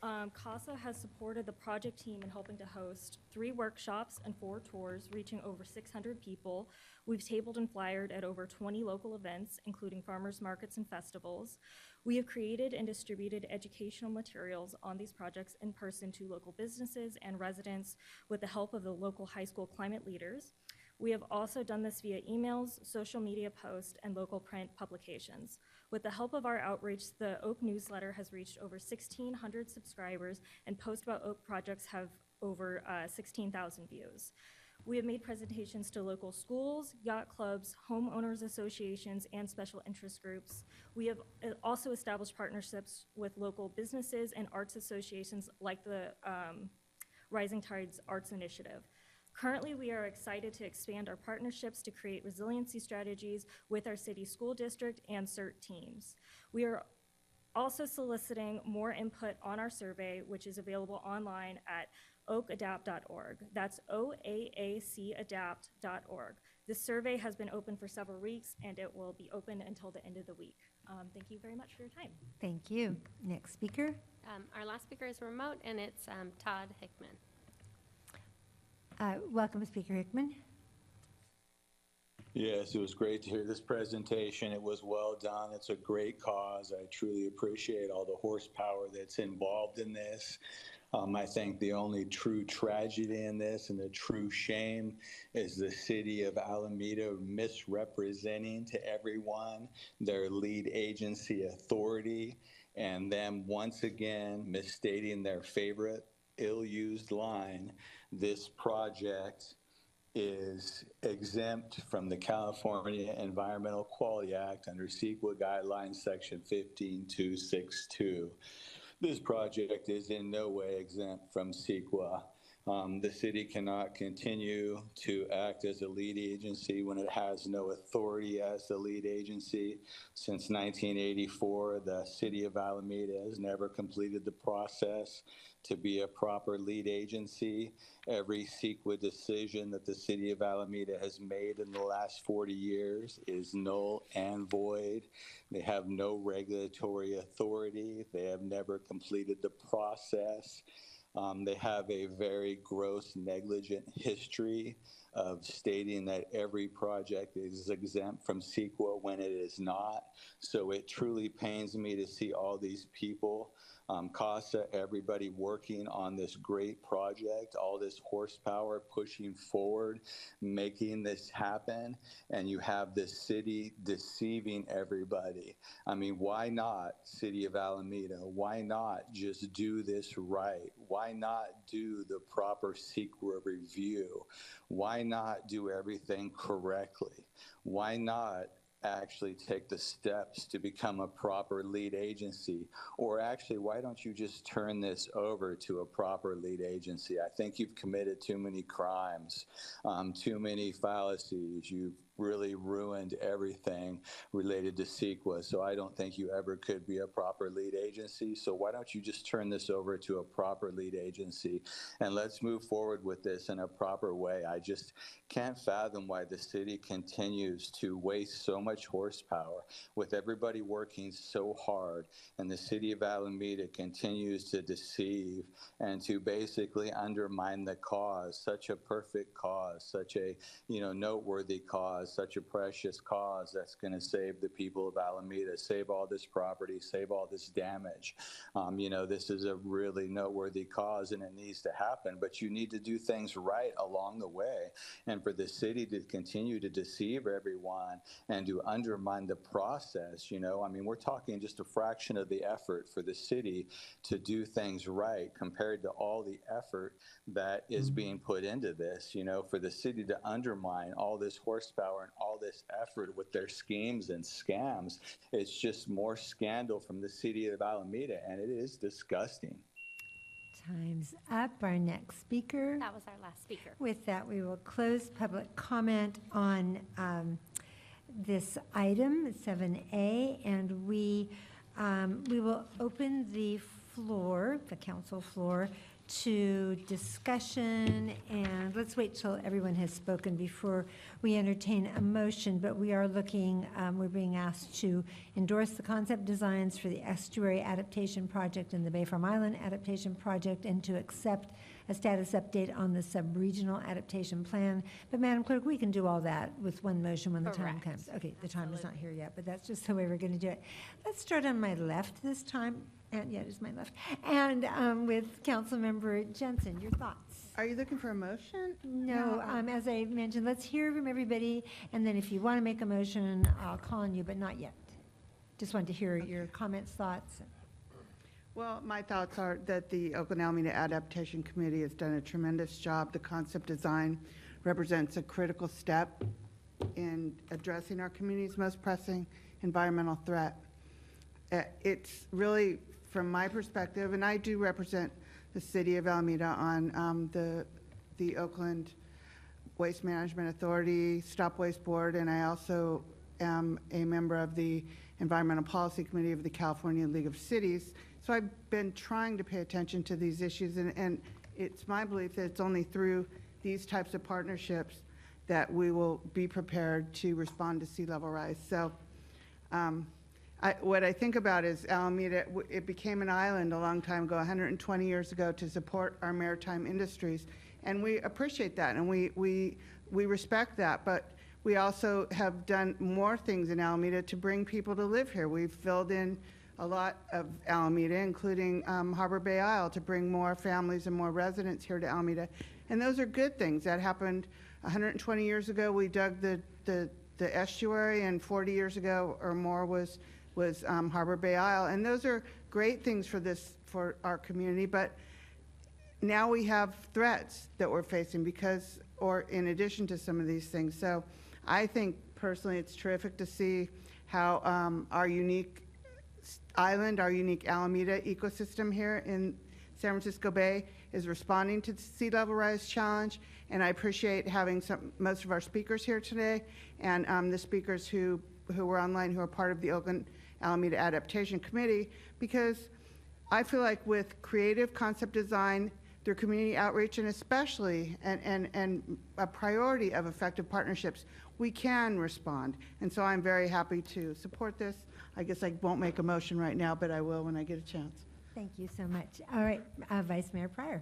CASA has supported the project team in helping to host 3 workshops and 4 tours, reaching over 600 people. We've tabled and flyered at over 20 local events, including farmers markets and festivals. We have created and distributed educational materials on these projects in person to local businesses and residents with the help of the local high school climate leaders. We have also done this via emails, social media posts, and local print publications. With the help of our outreach, the Oak newsletter has reached over 1,600 subscribers, and posts about Oak projects have over 16,000 views. We have made presentations to local schools, yacht clubs, homeowners associations, and special interest groups. We have also established partnerships with local businesses and arts associations like the Rising Tides Arts Initiative. Currently, we are excited to expand our partnerships to create resiliency strategies with our city school district and CERT teams. We are also soliciting more input on our survey, which is available online at oakadapt.org. That's OAACadapt.org. This survey has been open for several weeks, and it will be open until the end of the week. Thank you very much for your time. Thank you. Next speaker. Our last speaker is remote, and it's Todd Hickman. Welcome, Speaker Hickman. Yes, it was great to hear this presentation. It was well done. It's a great cause. I truly appreciate all the horsepower that's involved in this. I think the only true tragedy in this and the true shame is the city of Alameda misrepresenting to everyone their lead agency authority, and them once again misstating their favorite ill-used line. This project is exempt from the California Environmental Quality Act under CEQA Guidelines Section 15262. This project is in no way exempt from CEQA. The city cannot continue to act as a lead agency when it has no authority as the lead agency. Since 1984, the city of Alameda has never completed the process to be a proper lead agency. Every CEQA decision that the city of Alameda has made in the last 40 years is null and void. They have no regulatory authority. They have never completed the process. They have a very gross negligent history of stating that every project is exempt from CEQA when it is not. So it truly pains me to see all these people, CASA, everybody working on this great project, all this horsepower pushing forward, making this happen, and you have this city deceiving everybody. I mean, why not, City of Alameda? Why not just do this right? Why not do the proper CEQA review? Why not do everything correctly? Why not actually take the steps to become a proper lead agency? Or actually, why don't you just turn this over to a proper lead agency? I think you've committed too many crimes, too many fallacies. You've really ruined everything related to CEQA. So I don't think you ever could be a proper lead agency. So why don't you just turn this over to a proper lead agency and let's move forward with this in a proper way. I just can't fathom why the city continues to waste so much horsepower with everybody working so hard, and the city of Alameda continues to deceive and to basically undermine the cause, such a perfect cause, such a noteworthy cause, such a precious cause that's going to save the people of Alameda, save all this property, save all this damage. This is a really noteworthy cause and it needs to happen, but you need to do things right along the way. And for the city to continue to deceive everyone and to undermine the process, we're talking just a fraction of the effort for the city to do things right compared to all the effort that is being put into this. For the city to undermine all this horsepower and all this effort with their schemes and scams, it's just more scandal from the city of Alameda, and it is disgusting. Time's up. Our next speaker. That was our last speaker. With that, we will close public comment on this item, 7A, and we will open the floor, the council floor, to discussion, and let's wait till everyone has spoken before we entertain a motion, but we are looking, we're being asked to endorse the concept designs for the estuary adaptation project and the Bay Farm Island adaptation project, and to accept a status update on the sub-regional adaptation plan. But Madam Clerk, we can do all that with one motion when the time Correct. comes. Okay, the time is not here yet, but that's just the way we're going to do it. Let's start on my left this time. And yeah, it is my left. And with Councilmember Jensen, your thoughts? Are you looking for a motion? No, as I mentioned, let's hear from everybody, and then if you want to make a motion, I'll call on you, but not yet. Just wanted to hear your comments, thoughts. Well, my thoughts are that the Oakland Alameda Adaptation Committee has done a tremendous job. The concept design represents a critical step in addressing our community's most pressing environmental threat. It's really, from my perspective, and I do represent the city of Alameda on the Oakland Waste Management Authority, Stop Waste Board, and I also am a member of the Environmental Policy Committee of the California League of Cities. So I've been trying to pay attention to these issues, and it's my belief that it's only through these types of partnerships that we will be prepared to respond to sea level rise. So what I think about is Alameda, it became an island a long time ago, 120 years ago, to support our maritime industries. And we appreciate that, and we respect that. But we also have done more things in Alameda to bring people to live here. We've filled in a lot of Alameda, including Harbor Bay Isle, to bring more families and more residents here to Alameda. And those are good things. That happened 120 years ago. We dug the estuary, and 40 years ago or more was Harbor Bay Isle. And those are great things for our community. But now we have threats that we're facing or in addition to some of these things. So I think personally it's terrific to see how our unique island, our unique Alameda ecosystem here in San Francisco Bay is responding to the sea level rise challenge. And I appreciate having most of our speakers here today, and the speakers who were online, who are part of the Oakland Alameda Adaptation Committee, because I feel like with creative concept design, through community outreach, and especially and a priority of effective partnerships, we can respond. And so I'm very happy to support this. I guess I won't make a motion right now, but I will when I get a chance. Thank you so much. All right, Vice Mayor Pryor.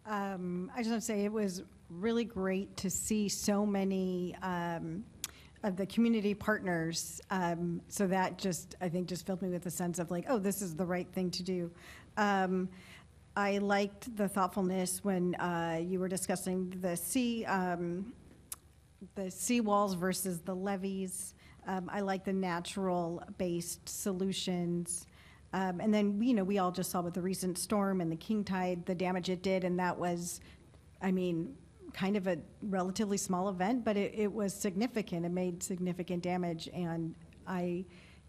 I just want to say it was really great to see so many of the community partners. So that I think just filled me with a sense of like, oh, this is the right thing to do. I liked the thoughtfulness when you were discussing the sea walls versus the levees. I like the natural-based solutions. And then, we all just saw with the recent storm and the king tide, the damage it did, and that was, kind of a relatively small event, but it was significant. It made significant damage, and I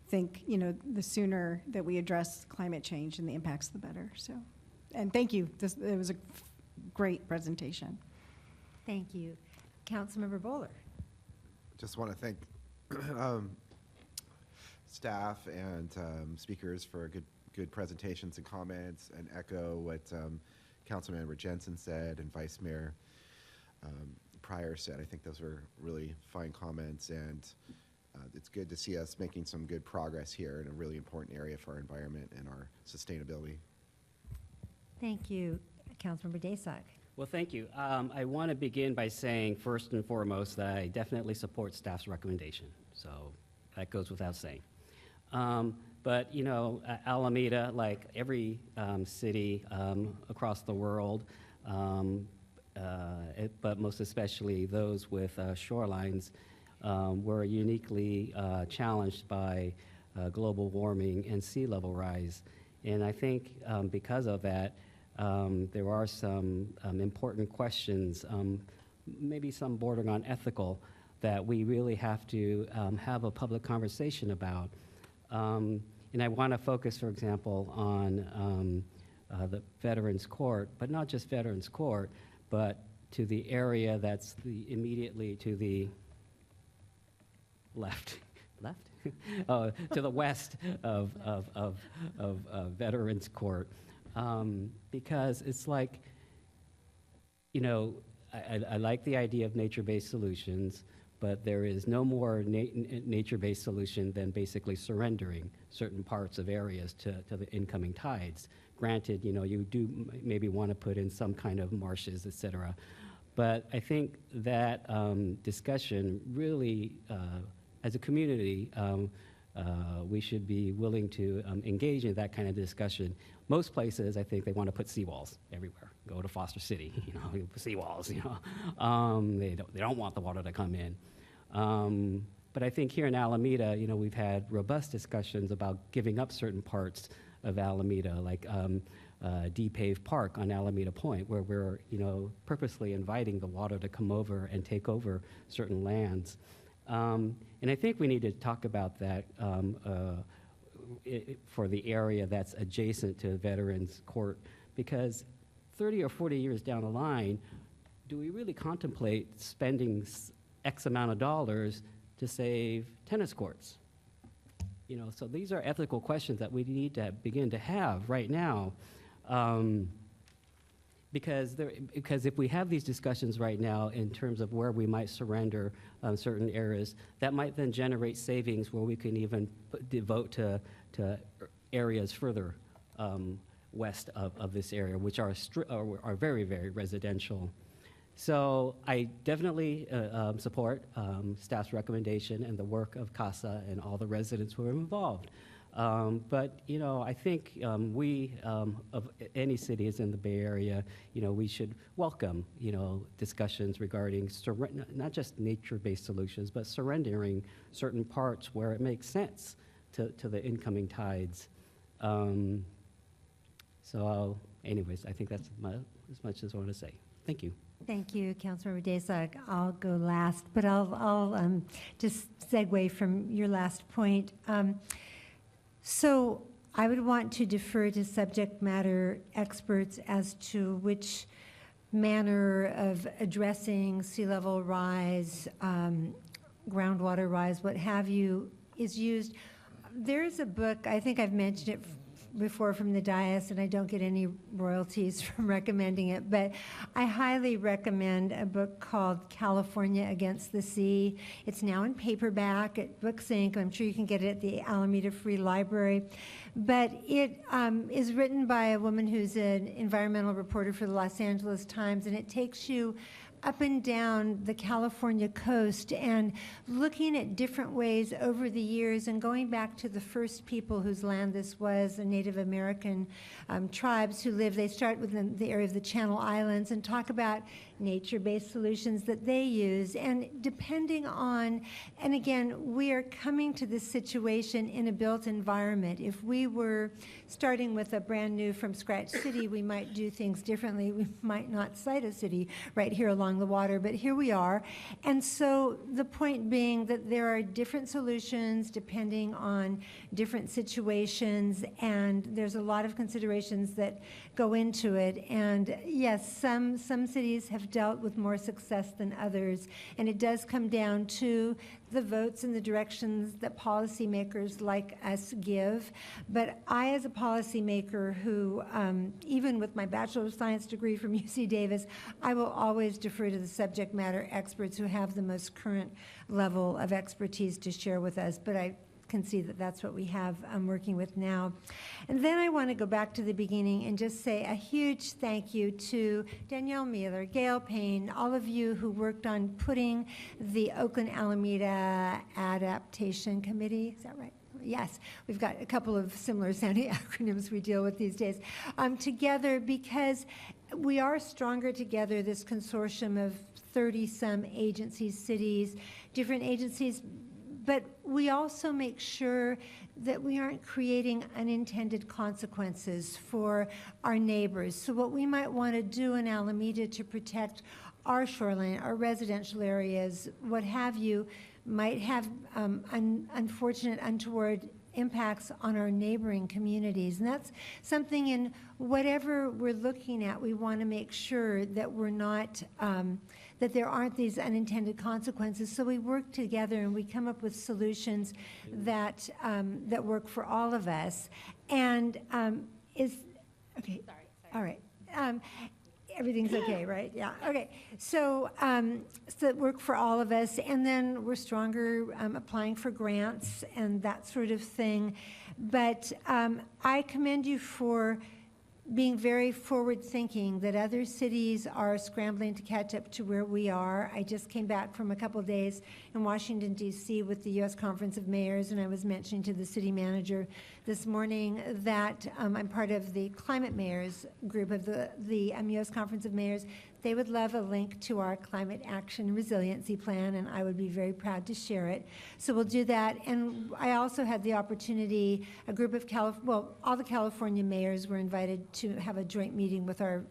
think, the sooner that we address climate change and the impacts, the better. So, and thank you. It was a great presentation. Thank you. Councilmember Bowler. just want to thank staff and speakers for good presentations and comments, and echo what Councilmember Jensen said and Vice Mayor Pryor said. I think those were really fine comments, and it's good to see us making some good progress here in a really important area for our environment and our sustainability. Thank you, Councilmember Daysak. Well, thank you. I want to begin by saying, first and foremost, that I definitely support staff's recommendation. So that goes without saying. But, you know, Alameda, like every city across the world, but most especially those with shorelines, were uniquely challenged by global warming and sea level rise. And I think because of that, there are some important questions, maybe some bordering on ethical, that we really have to have a public conversation about. And I want to focus, for example, on the Veterans Court, but not just Veterans Court, but to the area that's immediately to the left, to the west of Veterans Court. Because it's like, you know, I like the idea of nature-based solutions, but there is no more nature-based solution than basically surrendering certain parts of areas to the incoming tides. Granted, you know, you do maybe want to put in some kind of marshes, et cetera. But I think that discussion really, as a community, we should be willing to engage in that kind of discussion. Most places, I think, they want to put seawalls everywhere. Go to Foster City, you know, seawalls, you know. They don't want the water to come in. But I think here in Alameda, you know, we've had robust discussions about giving up certain parts of Alameda, like D-Pave Park on Alameda Point, where we're, you know, purposely inviting the water to come over and take over certain lands. And I think we need to talk about that for the area that's adjacent to Veterans Court, because 30 or 40 years down the line, do we really contemplate spending X amount of dollars to save tennis courts? You know, so these are ethical questions that we need to begin to have right now. Because if we have these discussions right now in terms of where we might surrender certain areas, that might then generate savings where we can even devote to areas further west of this area, which are very, very residential. So I definitely support staff's recommendation and the work of CASA and all the residents who are involved. But, you know, I think we, of any cities in the Bay Area, you know, we should welcome, you know, discussions regarding not just nature-based solutions, but surrendering certain parts where it makes sense to the incoming tides. So anyways, I think that's as much as I want to say. Thank you. Thank you, Councilmember Daysak. I'll go last, but I'll just segue from your last point. So I would want to defer to subject matter experts as to which manner of addressing sea level rise, groundwater rise, what have you, is used. There is a book, I think I've mentioned it before from the dais, and I don't get any royalties from recommending it, but I highly recommend a book called California Against the Sea. It's now in paperback at Books Inc. I'm sure you can get it at the Alameda Free Library. But it is written by a woman who's an environmental reporter for the Los Angeles Times, and it takes you up and down the California coast and looking at different ways over the years and going back to the first people whose land this was, the Native American tribes who lived. They start with the area of the Channel Islands and talk about nature-based solutions that they use. And depending on, and again, we are coming to this situation in a built environment. If we were starting with a brand new from scratch city, we might do things differently. We might not cite a city right here along along the water, but here we are. And so the point being that there are different solutions depending on different situations, and there's a lot of considerations that go into it. And yes, some cities have dealt with more success than others, and it does come down to the votes and the directions that policymakers like us give. But I, as a policymaker who, even with my Bachelor of Science degree from UC Davis, I will always defer to the subject matter experts who have the most current level of expertise to share with us. But I can see that that's what we have working with now. And then I want to go back to the beginning and just say a huge thank you to Danielle Mueller, Gail Payne, all of you who worked on putting the Oakland Alameda Adaptation Committee, is that right? Yes, we've got a couple of similar sounding acronyms we deal with these days, together, because we are stronger together, this consortium of 30-some agencies, cities, different agencies, but we also make sure that we aren't creating unintended consequences for our neighbors. So what we might want to do in Alameda to protect our shoreline, our residential areas, what have you, might have unfortunate, untoward impacts on our neighboring communities. And that's something in whatever we're looking at, we want to make sure that we're not, that there aren't these unintended consequences. So we work together and we come up with solutions that, that work for all of us. And okay, all right. Everything's okay, right? Yeah, okay. So, so that work for all of us, and then we're stronger applying for grants and that sort of thing. But I commend you for being very forward-thinking, that other cities are scrambling to catch up to where we are. I just came back from a couple of days in Washington, D.C. with the U.S. Conference of Mayors, and I was mentioning to the city manager this morning that I'm part of the Climate Mayors group of the U.S. Conference of Mayors. They would love a link to our Climate Action Resiliency Plan, and I would be very proud to share it. So we'll do that. And I also had the opportunity, a group of all the California mayors were invited to have a joint meeting with our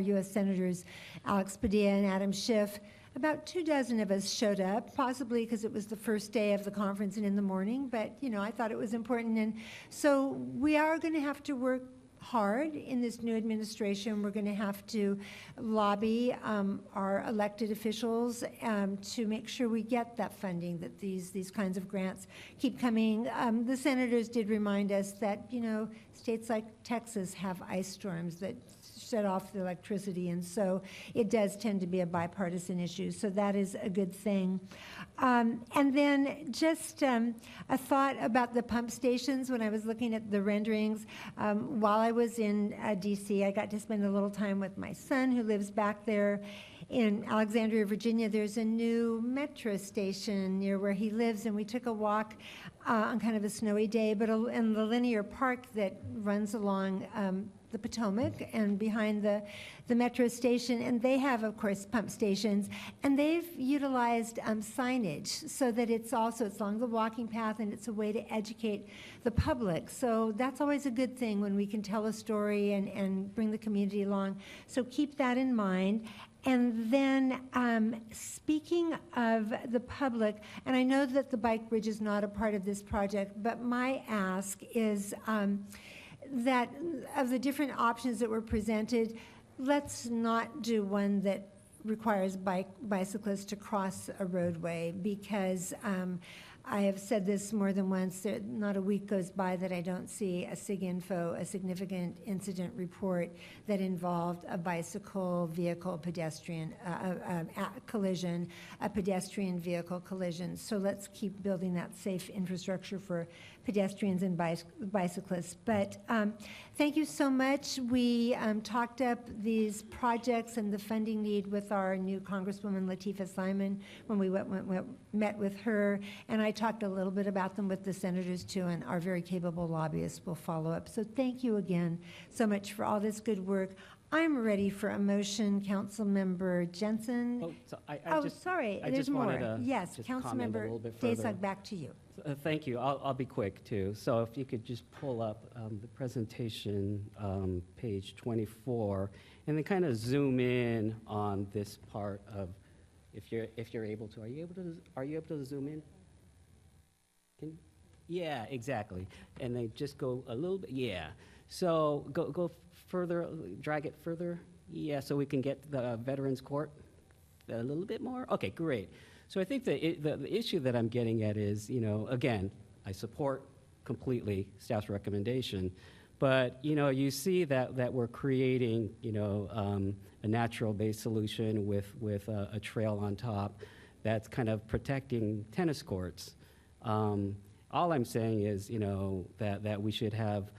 U.S. Senators, Alex Padilla and Adam Schiff. About 24 of us showed up, possibly because it was the first day of the conference and in the morning, but, you know, I thought it was important. And so we are going to have to work hard in this new administration. We're going to have to lobby our elected officials to make sure we get that funding, that these kinds of grants keep coming. The senators did remind us that, you know, states like Texas have ice storms that shut off the electricity, and so it does tend to be a bipartisan issue, so that is a good thing. And then just a thought about the pump stations. When I was looking at the renderings, while I was in D.C., I got to spend a little time with my son who lives back there in Alexandria, Virginia. There's a new metro station near where he lives, and we took a walk on kind of a snowy day, but in the linear park that runs along the Potomac and behind the metro station, and they have, of course, pump stations, and they've utilized signage so that it's along the walking path, and it's a way to educate the public. So that's always a good thing when we can tell a story and bring the community along. So keep that in mind. And then speaking of the public, and I know that the bike bridge is not a part of this project, but my ask is that of the different options that were presented, let's not do one that requires bicyclists to cross a roadway, because I have said this more than once, not a week goes by that I don't see a SIGINFO, a significant incident report that involved a bicycle vehicle pedestrian collision, a pedestrian vehicle collision. So let's keep building that safe infrastructure for pedestrians and bicyclists. But thank you so much. We talked up these projects and the funding need with our new Congresswoman Latifah Simon when we met with her, and I talked a little bit about them with the senators too, and our very capable lobbyists will follow up. So thank you again so much for all this good work. I'm ready for a motion. Councilmember Jensen. Oh, so sorry, I there's just more. wanted to Yes, just comment a little Councilmember bit further. Daysog, back to you. Thank you. I'll be quick, too. So if you could just pull up the presentation, page 24, and then kind of zoom in on this part of, if you're able to. Are you able to zoom in? Can you? Yeah, exactly. And then just go a little bit. Yeah. So go further, drag it further. Yeah, so we can get the Veterans Court a little bit more. Okay, great. So I think the issue that I'm getting at is, again, I support completely staff's recommendation, but, you see that we're creating, a natural-based solution with a trail on top that's kind of protecting tennis courts. All I'm saying is, that we should have.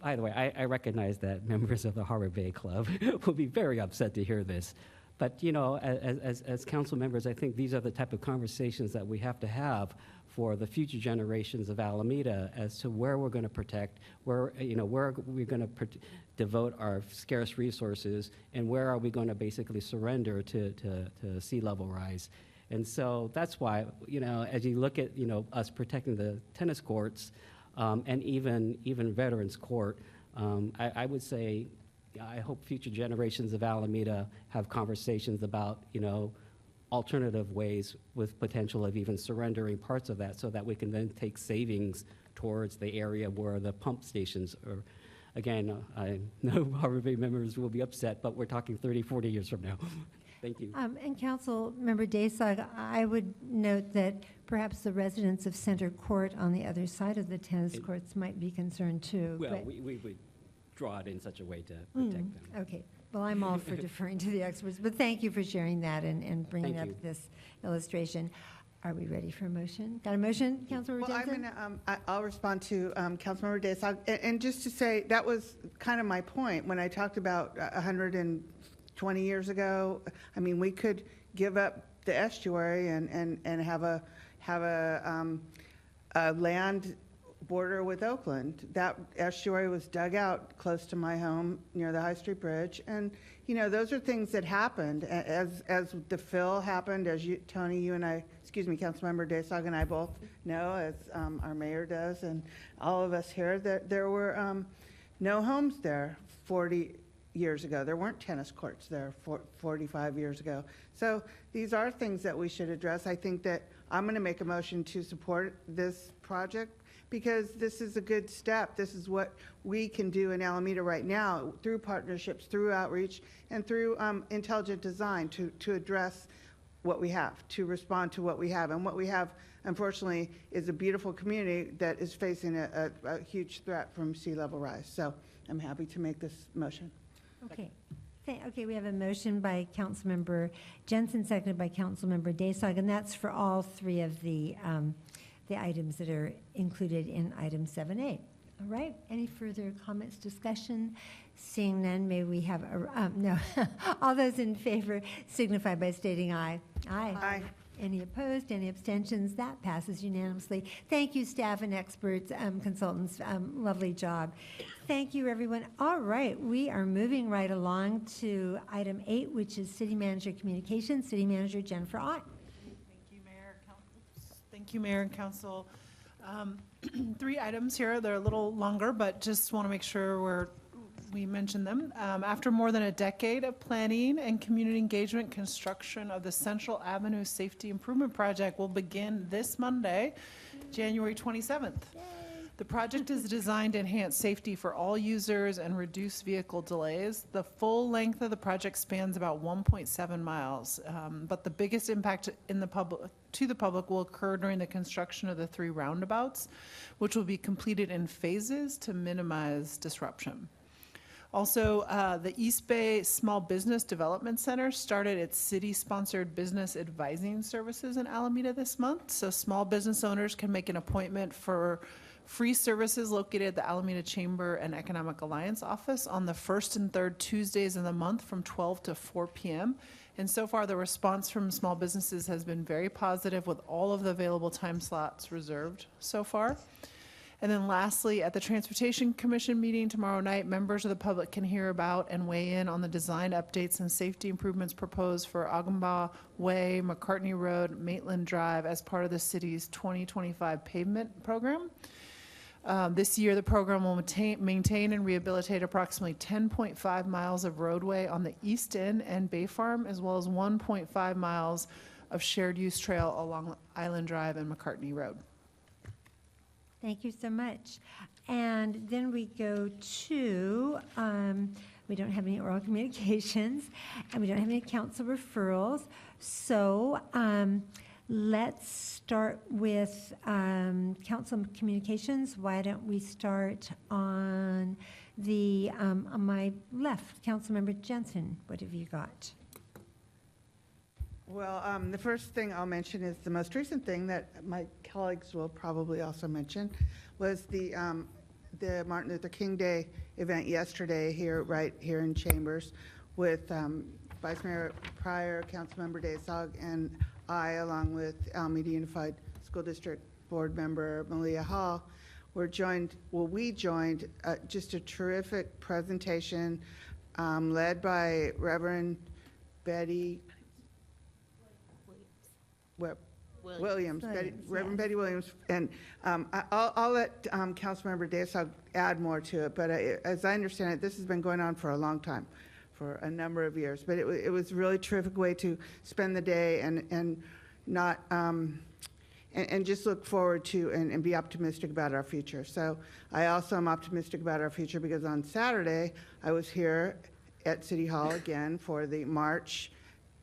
By the way, I recognize that members of the Harbor Bay Club will be very upset to hear this. But, as council members, I think these are the type of conversations that we have to have for the future generations of Alameda as to where we're going to protect, where we're going to devote our scarce resources, and where are we going to basically surrender to sea level rise. And so that's why, as you look at, us protecting the tennis courts and even Veterans Court, I would say, I hope future generations of Alameda have conversations about, alternative ways with potential of even surrendering parts of that so that we can then take savings towards the area where the pump stations are. Again, I know Harbor Bay members will be upset, but we're talking 30, 40 years from now. Thank you. And Council Member Daysog, I would note that perhaps the residents of Center Court on the other side of the tennis courts might be concerned too. Well, but- we would draw it in such a way to protect them. Okay, well, I'm all for deferring to the experts, but thank you for sharing that and bringing Thank up you. this illustration. Are we ready for a motion? Got a motion, Councilmember Well, Jensen? I'll respond to Councilmember Daysog. And just to say, that was kind of my point when I talked about 120 years ago. I mean, we could give up the estuary and have a land border with Oakland. That estuary was dug out close to my home near the High Street Bridge. And, those are things that happened as the fill happened, as you, Tony, you and I, Councilmember Daysog and I both know, as our mayor does, and all of us here, that there were no homes there 40 years ago. There weren't tennis courts there 45 years ago. So these are things that we should address. I think that I'm going to make a motion to support this project because this is a good step. This is what we can do in Alameda right now through partnerships, through outreach, and through intelligent design to address what we have, to respond to what we have. And what we have, unfortunately, is a beautiful community that is facing a huge threat from sea level rise. So I'm happy to make this motion. Okay. Okay, we have a motion by Councilmember Jensen, seconded by Councilmember Daysog, and that's for all three of the items that are included in item 7A. All right, any further comments, discussion? Seeing none, may we have no. All those in favor signify by stating aye. Aye. Aye. Any opposed, any abstentions? That passes unanimously. Thank you, staff and experts, consultants. Lovely job. Thank you, everyone. All right, we are moving right along to item 8, which is City Manager Communications. City Manager Jennifer Ott. Thank you, Mayor and Council. 3 items here. They're a little longer, but just want to make sure we mention them. After more than a decade of planning and community engagement, construction of the Central Avenue Safety Improvement Project will begin this Monday, January 27th. The project is designed to enhance safety for all users and reduce vehicle delays. The full length of the project spans about 1.7 miles, but the biggest impact to the public will occur during the construction of the 3 roundabouts, which will be completed in phases to minimize disruption. Also, the East Bay Small Business Development Center started its city-sponsored business advising services in Alameda this month, so small business owners can make an appointment for free services located at the Alameda Chamber and Economic Alliance office on the 1st and 3rd Tuesdays of the month from 12 to 4 p.m. And so far, the response from small businesses has been very positive with all of the available time slots reserved so far. And then lastly, at the Transportation Commission meeting tomorrow night, members of the public can hear about and weigh in on the design updates and safety improvements proposed for Ogumba Way, McCartney Road, Maitland Drive as part of the city's 2025 pavement program. This year, the program will maintain and rehabilitate approximately 10.5 miles of roadway on the east end and Bay Farm, as well as 1.5 miles of shared use trail along Island Drive and McCartney Road. Thank you so much. And then we go to, we don't have any oral communications, and we don't have any council referrals. So let's start with council communications. Why don't we start on the, on my left, Councilmember Jensen, what have you got? Well, the first thing I'll mention is the most recent thing that my colleagues will probably also mention was the Martin Luther King Day event yesterday here, right here in Chambers, with Vice Mayor Pryor, Councilmember Daysog, and I, along with Alameda Unified School District Board Member Malia Hall, we joined just a terrific presentation led by Reverend Betty Williams, Reverend Betty Williams, and I'll let Councilmember Daysog add more to it, but as I understand it, this has been going on for a long time, for a number of years, but it was a really terrific way to spend the day and not, and just look forward to and be optimistic about our future. So I also am optimistic about our future because on Saturday, I was here at City Hall again for the march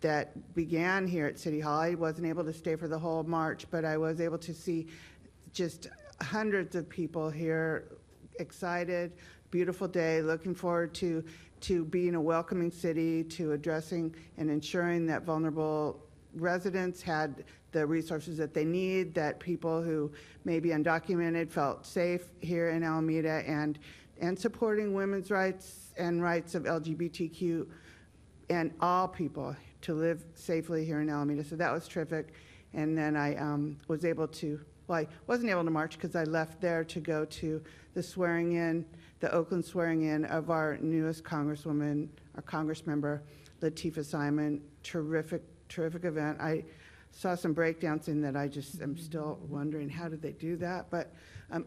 that began here at City Hall. I wasn't able to stay for the whole march, but I was able to see just hundreds of people here, excited, beautiful day, looking forward to being a welcoming city, to addressing and ensuring that vulnerable residents had the resources that they need, that people who may be undocumented felt safe here in Alameda, and supporting women's rights and rights of LGBTQ and all people to live safely here in Alameda. So that was terrific. And then I was able to, well, I wasn't able to march because I left there to go to the swearing in, the Oakland swearing in of our newest Congresswoman, our Congress member, Latifah Simon. Terrific, terrific event. I saw some breakdancing that I just am still wondering how did they do that. But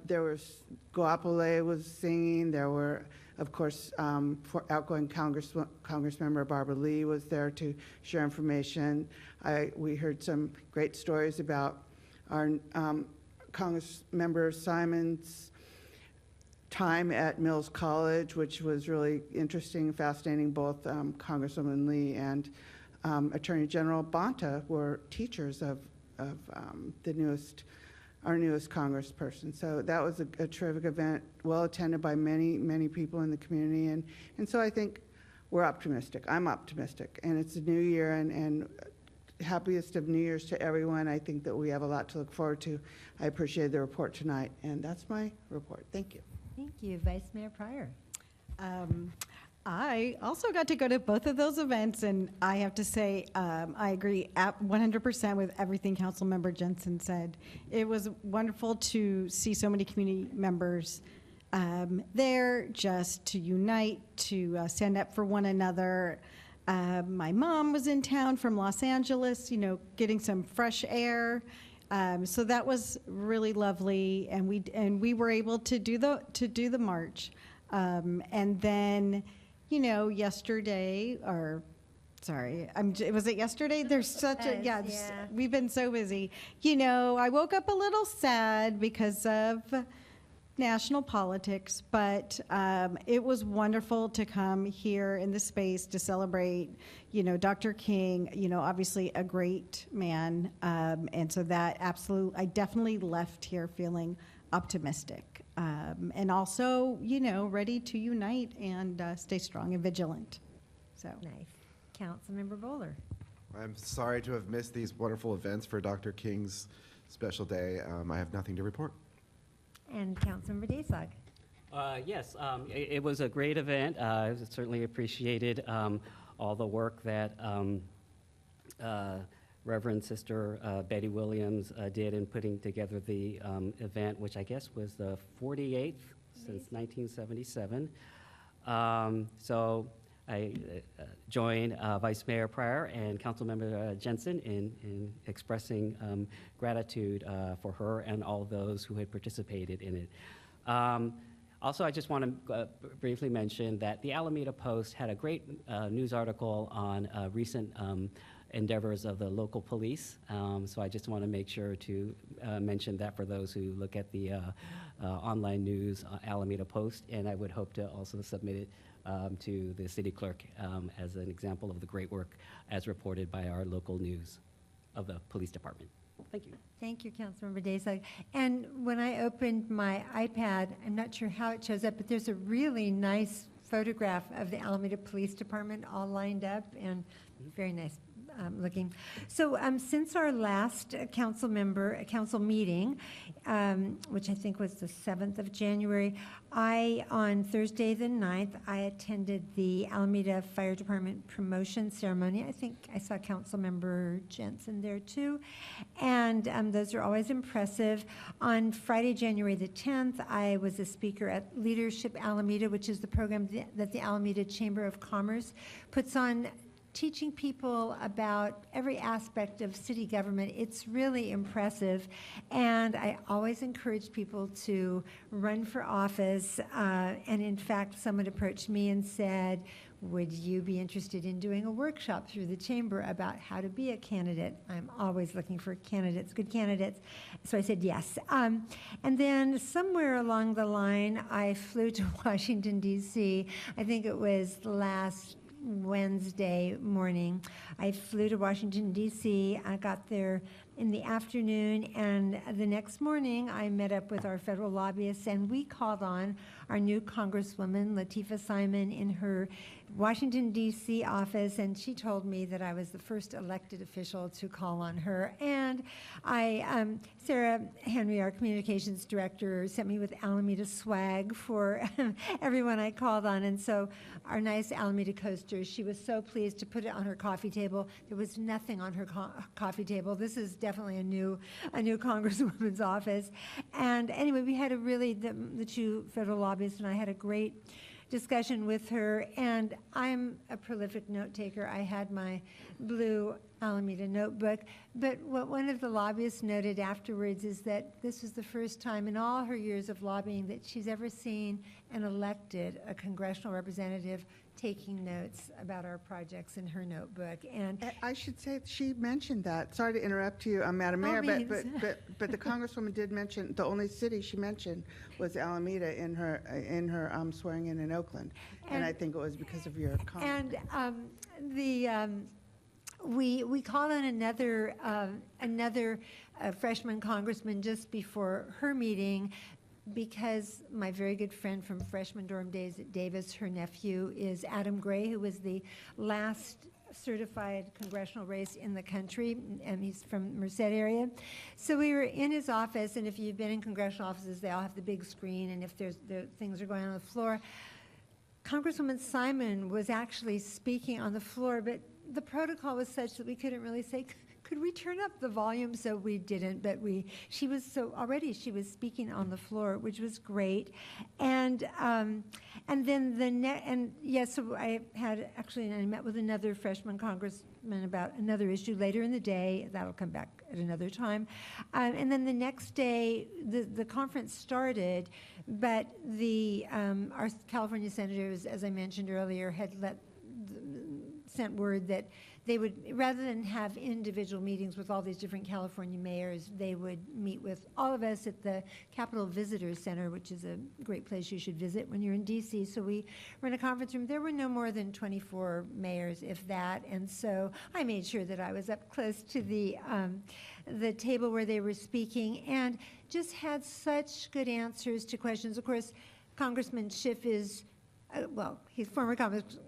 there was, Guapole was singing. There were, of course, for outgoing Congressmember Barbara Lee was there to share information. We heard some great stories about our Congressmember Simon's time at Mills College, which was really interesting and fascinating. Both Congresswoman Lee and Attorney General Bonta were teachers of our newest congressperson. So that was a terrific event, well attended by many, many people in the community. And so I think we're optimistic. I'm optimistic. And it's a new year, and happiest of New Year's to everyone. I think that we have a lot to look forward to. I appreciate the report tonight, and that's my report. Thank you. Thank you, Vice Mayor Pryor. I also got to go to both of those events, and I have to say, I agree 100% with everything Councilmember Jensen said. It was wonderful to see so many community members there, just to unite, to stand up for one another. My mom was in town from Los Angeles, getting some fresh air. So that was really lovely, and we were able to do the march, and then. Yesterday, was it yesterday? There's such we've been so busy. I woke up a little sad because of national politics, but it was wonderful to come here in the space to celebrate, Dr. King, obviously a great man. And so that I definitely left here feeling optimistic. And also, ready to unite and stay strong and vigilant. So nice. Councilmember Bowler. I'm sorry to have missed these wonderful events for Dr. King's special day. I have nothing to report. And Councilmember Daysog. Yes, it was a great event. I certainly appreciated all the work that Reverend Sister Betty Williams did in putting together the event, which I guess was the 48th since 1977. So I join Vice Mayor Pryor and Councilmember Jensen in expressing gratitude for her and all those who had participated in it. Also, I just want to briefly mention that the Alameda Post had a great news article on recent endeavors of the local police. So I just want to make sure to mention that for those who look at the online news, Alameda Post, and I would hope to also submit it to the city clerk as an example of the great work as reported by our local news of the police department. Thank you. Thank you, Councilmember Dayside. And when I opened my iPad, I'm not sure how it shows up, but there's a really nice photograph of the Alameda Police Department all lined up and very nice looking. So since our last council meeting, which I think was the 7th of January, on Thursday the 9th, I attended the Alameda Fire Department promotion ceremony. I think I saw Councilmember Jensen there too. And those are always impressive. On Friday, January the 10th, I was a speaker at Leadership Alameda, which is the program that the Alameda Chamber of Commerce puts on, teaching people about every aspect of city government. It's really impressive. And I always encourage people to run for office. And in fact, someone approached me and said, would you be interested in doing a workshop through the chamber about how to be a candidate? I'm always looking for candidates, good candidates. So I said yes. And then somewhere along the line, I flew to Washington, D.C. I think it was last Wednesday morning. I flew to Washington, D.C. I got there in the afternoon, and the next morning I met up with our federal lobbyists, and we called on our new Congresswoman, Lateefah Simon, in her Washington, D.C. office, and she told me that I was the first elected official to call on her. And Sarah Henry, our communications director, sent me with Alameda swag for everyone I called on. And so our nice Alameda coaster, she was so pleased to put it on her coffee table. There was nothing on her coffee table. This is definitely a new Congresswoman's office. And anyway, we had the two federal lobbyists and I had a great discussion with her, and I'm a prolific note taker. I had my blue Alameda notebook, but what one of the lobbyists noted afterwards is that this was the first time in all her years of lobbying that she's ever seen an elected, a congressional representative, taking notes about our projects in her notebook. And I should say she mentioned that. Sorry to interrupt you, Madam Mayor, but the Congresswoman did mention the only city she mentioned was Alameda in her swearing in Oakland, and I think it was because of your comment. And we called on another freshman congressman just before her meeting, because my very good friend from freshman dorm days at Davis, her nephew is Adam Gray, who was the last certified congressional race in the country, and he's from Merced area. So we were in his office, and if you've been in congressional offices, they all have the big screen, and if the things are going on the floor. Congresswoman Simon was actually speaking on the floor, but the protocol was such that we couldn't really say, could we turn up the volume? So we didn't, but she was speaking on the floor, which was great. And then so I met with another freshman congressman about another issue later in the day. That'll come back at another time. And then the next day, the conference started, but our California senators, as I mentioned earlier, had sent word that they would, rather than have individual meetings with all these different California mayors, they would meet with all of us at the Capitol Visitors Center, which is a great place you should visit when you're in D.C. So we were in a conference room. There were no more than 24 mayors, if that. And so I made sure that I was up close to the table where they were speaking, and just had such good answers to questions. Of course, Congressman Schiff is he's former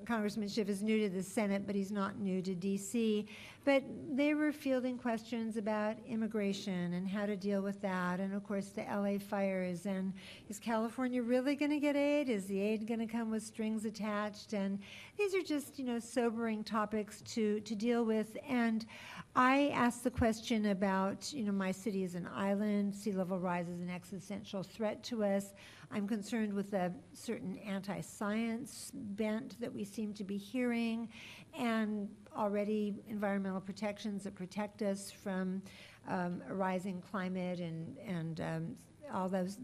Congressman Schiff is new to the Senate, but he's not new to D.C. But they were fielding questions about immigration and how to deal with that, and of course the L.A. fires, and is California really going to get aid? Is the aid going to come with strings attached? And these are just, sobering topics to deal with. And I asked the question about, my city is an island, sea level rise is an existential threat to us. I'm concerned with a certain anti-science bent that we seem to be hearing, and already environmental protections that protect us from a rising climate and all those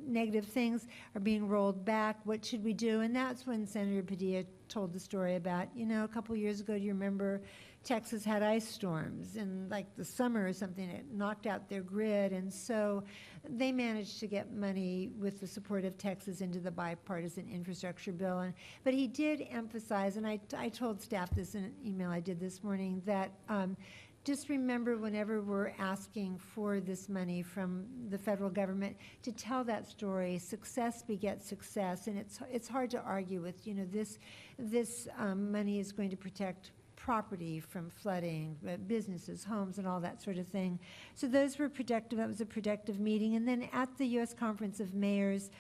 negative things are being rolled back. What should we do? And that's when Senator Padilla told the story about, a couple years ago, do you remember Texas had ice storms in like the summer or something? It knocked out their grid. And so they managed to get money with the support of Texas into the bipartisan infrastructure bill. But he did emphasize, and I told staff this in an email I did this morning, that just remember whenever we're asking for this money from the federal government to tell that story. Success begets success, and it's hard to argue with. This money is going to protect property from flooding, businesses, homes, and all that sort of thing. So those were productive. That was a productive meeting. And then at the U.S. Conference of Mayors,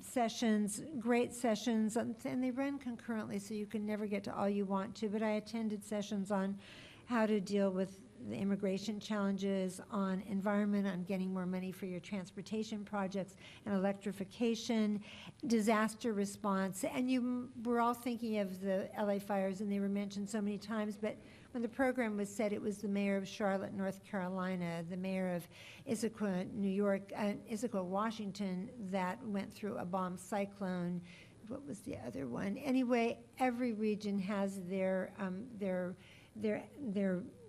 sessions, great sessions, and they run concurrently, so you can never get to all you want to. But I attended sessions on how to deal with the immigration challenges, on environment, on getting more money for your transportation projects and electrification, disaster response. And we're all thinking of the LA fires, and they were mentioned so many times, but when the program was set, it was the mayor of Charlotte, North Carolina, the mayor of Issaquah, New York, Issaquah, Washington, that went through a bomb cyclone. What was the other one? Anyway, every region has their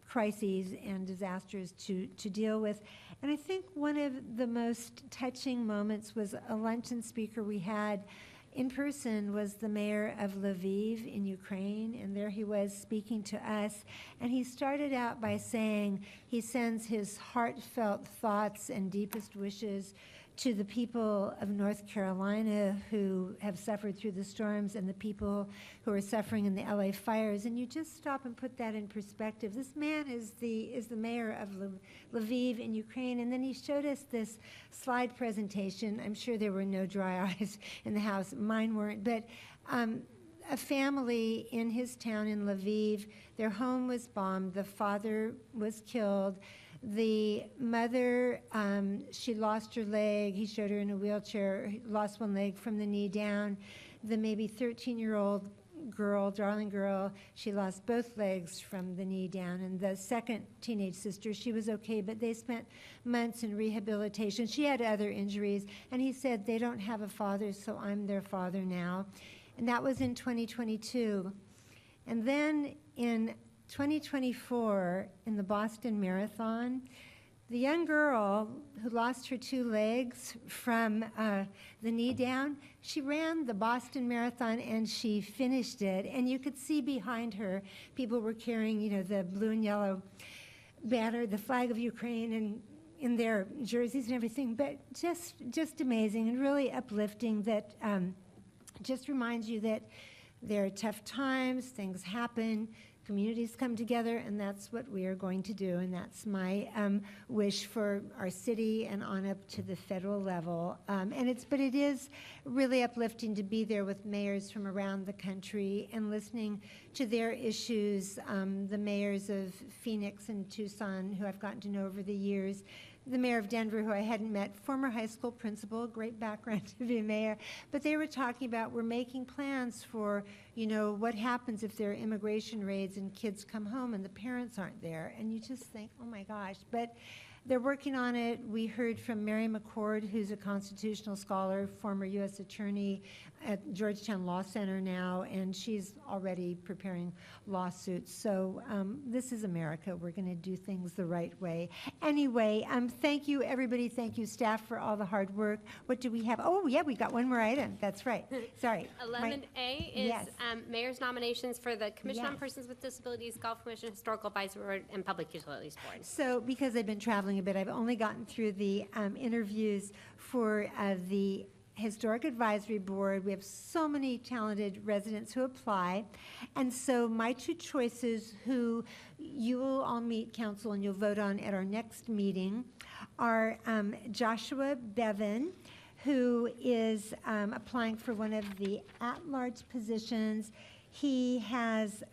crises and disasters to deal with. And I think one of the most touching moments was a luncheon speaker we had in person was the mayor of Lviv in Ukraine, and there he was speaking to us. And he started out by saying he sends his heartfelt thoughts and deepest wishes to the people of North Carolina who have suffered through the storms and the people who are suffering in the LA fires. And you just stop and put that in perspective. This man is the mayor of Lviv in Ukraine. And then he showed us this slide presentation. I'm sure there were no dry eyes in the house. Mine weren't. But a family in his town in Lviv, their home was bombed. The father was killed. The mother, she lost her leg. He showed her in a wheelchair, lost one leg from the knee down. The maybe 13-year-old girl, darling girl, she lost both legs from the knee down. And the second teenage sister, she was okay, but they spent months in rehabilitation. She had other injuries. And he said, they don't have a father, so I'm their father now. And that was in 2022. And then in 2024, in the Boston Marathon, the young girl who lost her two legs from the knee down, she ran the Boston Marathon and she finished it. And you could see behind her, people were carrying, the blue and yellow banner, the flag of Ukraine, and in their jerseys and everything. But just amazing and really uplifting. That just reminds you that there are tough times, things happen, communities come together, and that's what we are going to do. And that's my wish for our city and on up to the federal level. But it is really uplifting to be there with mayors from around the country and listening to their issues. The mayors of Phoenix and Tucson, who I've gotten to know over the years. The mayor of Denver, who I hadn't met, former high school principal, great background to be a mayor. But they were talking about, we're making plans for, what happens if there are immigration raids and kids come home and the parents aren't there. And you just think, oh my gosh. But they're working on it. We heard from Mary McCord, who's a constitutional scholar, former U.S. attorney at Georgetown Law Center now, and she's already preparing lawsuits. So this is America. We're going to do things the right way. Anyway, thank you, everybody. Thank you, staff, for all the hard work. What do we have? Oh, yeah, we got one more item. That's right. Sorry. 11A is Yes. mayor's nominations for the Commission on Yes. Persons with Disabilities, Golf Commission, Historical Advisory Board, and Public Utilities Board. So because I've been traveling a bit, I've only gotten through the interviews for the Historic Advisory Board. We have so many talented residents who apply. And so my two choices, who you will all meet, council, and you'll vote on at our next meeting, are Joshua Bevan, who is applying for one of the at-large positions. He has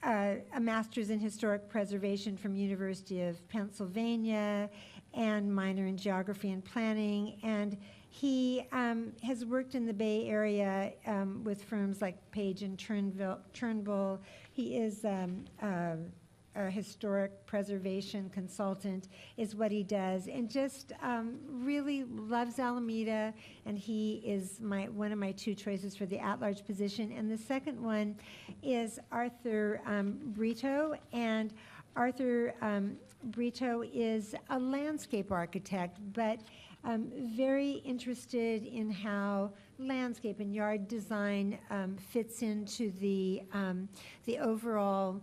a master's in historic preservation from University of Pennsylvania and minor in geography and planning. And he has worked in the Bay Area with firms like Page and Turnbull. He is a historic preservation consultant is what he does, and just really loves Alameda, and he is one of my two choices for the at-large position. And the second one is Arthur Brito, and Arthur Brito is a landscape architect, but very interested in how landscape and yard design fits into the overall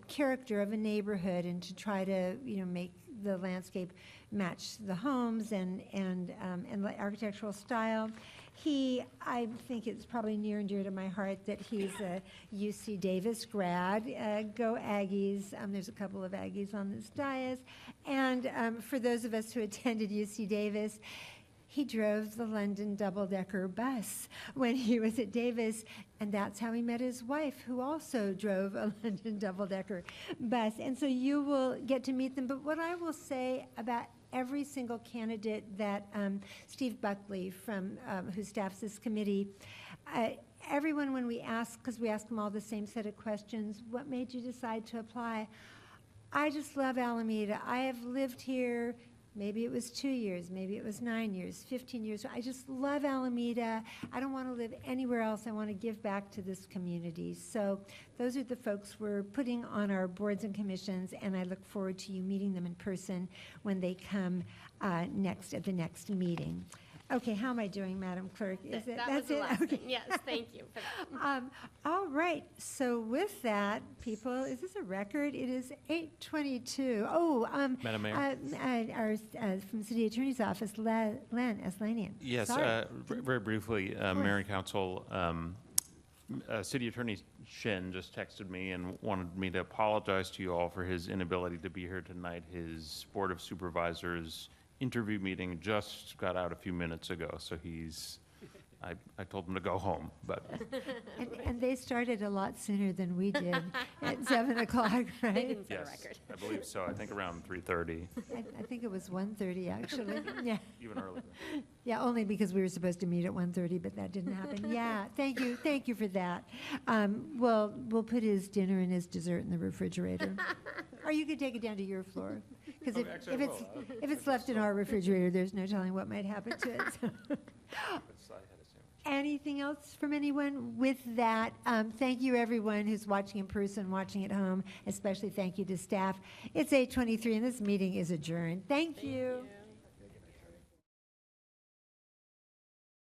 character of a neighborhood, and to try to make the landscape match the homes and the architectural style. I think it's probably near and dear to my heart that he's a UC Davis grad. Go Aggies! There's a couple of Aggies on this dais, and for those of us who attended UC Davis, he drove the London double-decker bus when he was at Davis, and that's how he met his wife, who also drove a London double-decker bus. And so you will get to meet them. But what I will say about every single candidate that Steve Buckley, who staffs this committee, everyone, when we ask, because we ask them all the same set of questions, what made you decide to apply? I just love Alameda. I have lived here. Maybe it was 2 years, maybe it was 9 years, 15 years. I just love Alameda. I don't want to live anywhere else. I want to give back to this community. So those are the folks we're putting on our boards and commissions, and I look forward to you meeting them in person when they come next at the next meeting. Okay, how am I doing, Madam Clerk? Is it? That That's was the it? last Okay. thing. Yes, thank you for that. All right, so with that, people, is this a record? It is 8:22. Oh, Madam Mayor? From the City Attorney's Office, Len Eslanian. Yes, Sorry. very briefly, Mayor and Council, City Attorney Shin just texted me and wanted me to apologize to you all for his inability to be here tonight. His Board of Supervisors interview meeting just got out a few minutes ago, so I told him to go home, but. And they started a lot sooner than we did, at 7 o'clock, right? They didn't set a Yes, record. I believe so. I think around 3:30, I think it was 1:30, actually. Yeah. even earlier. Yeah, only because we were supposed to meet at 1:30, but that didn't happen. Yeah, thank you for that. We'll put his dinner and his dessert in the refrigerator. Or you could take it down to your floor. Because if it's left in our refrigerator, there's no telling what might happen to it. So. Anything else from anyone? With that, thank you everyone who's watching in person, watching at home, especially thank you to staff. It's 8:23 and this meeting is adjourned. Thank you.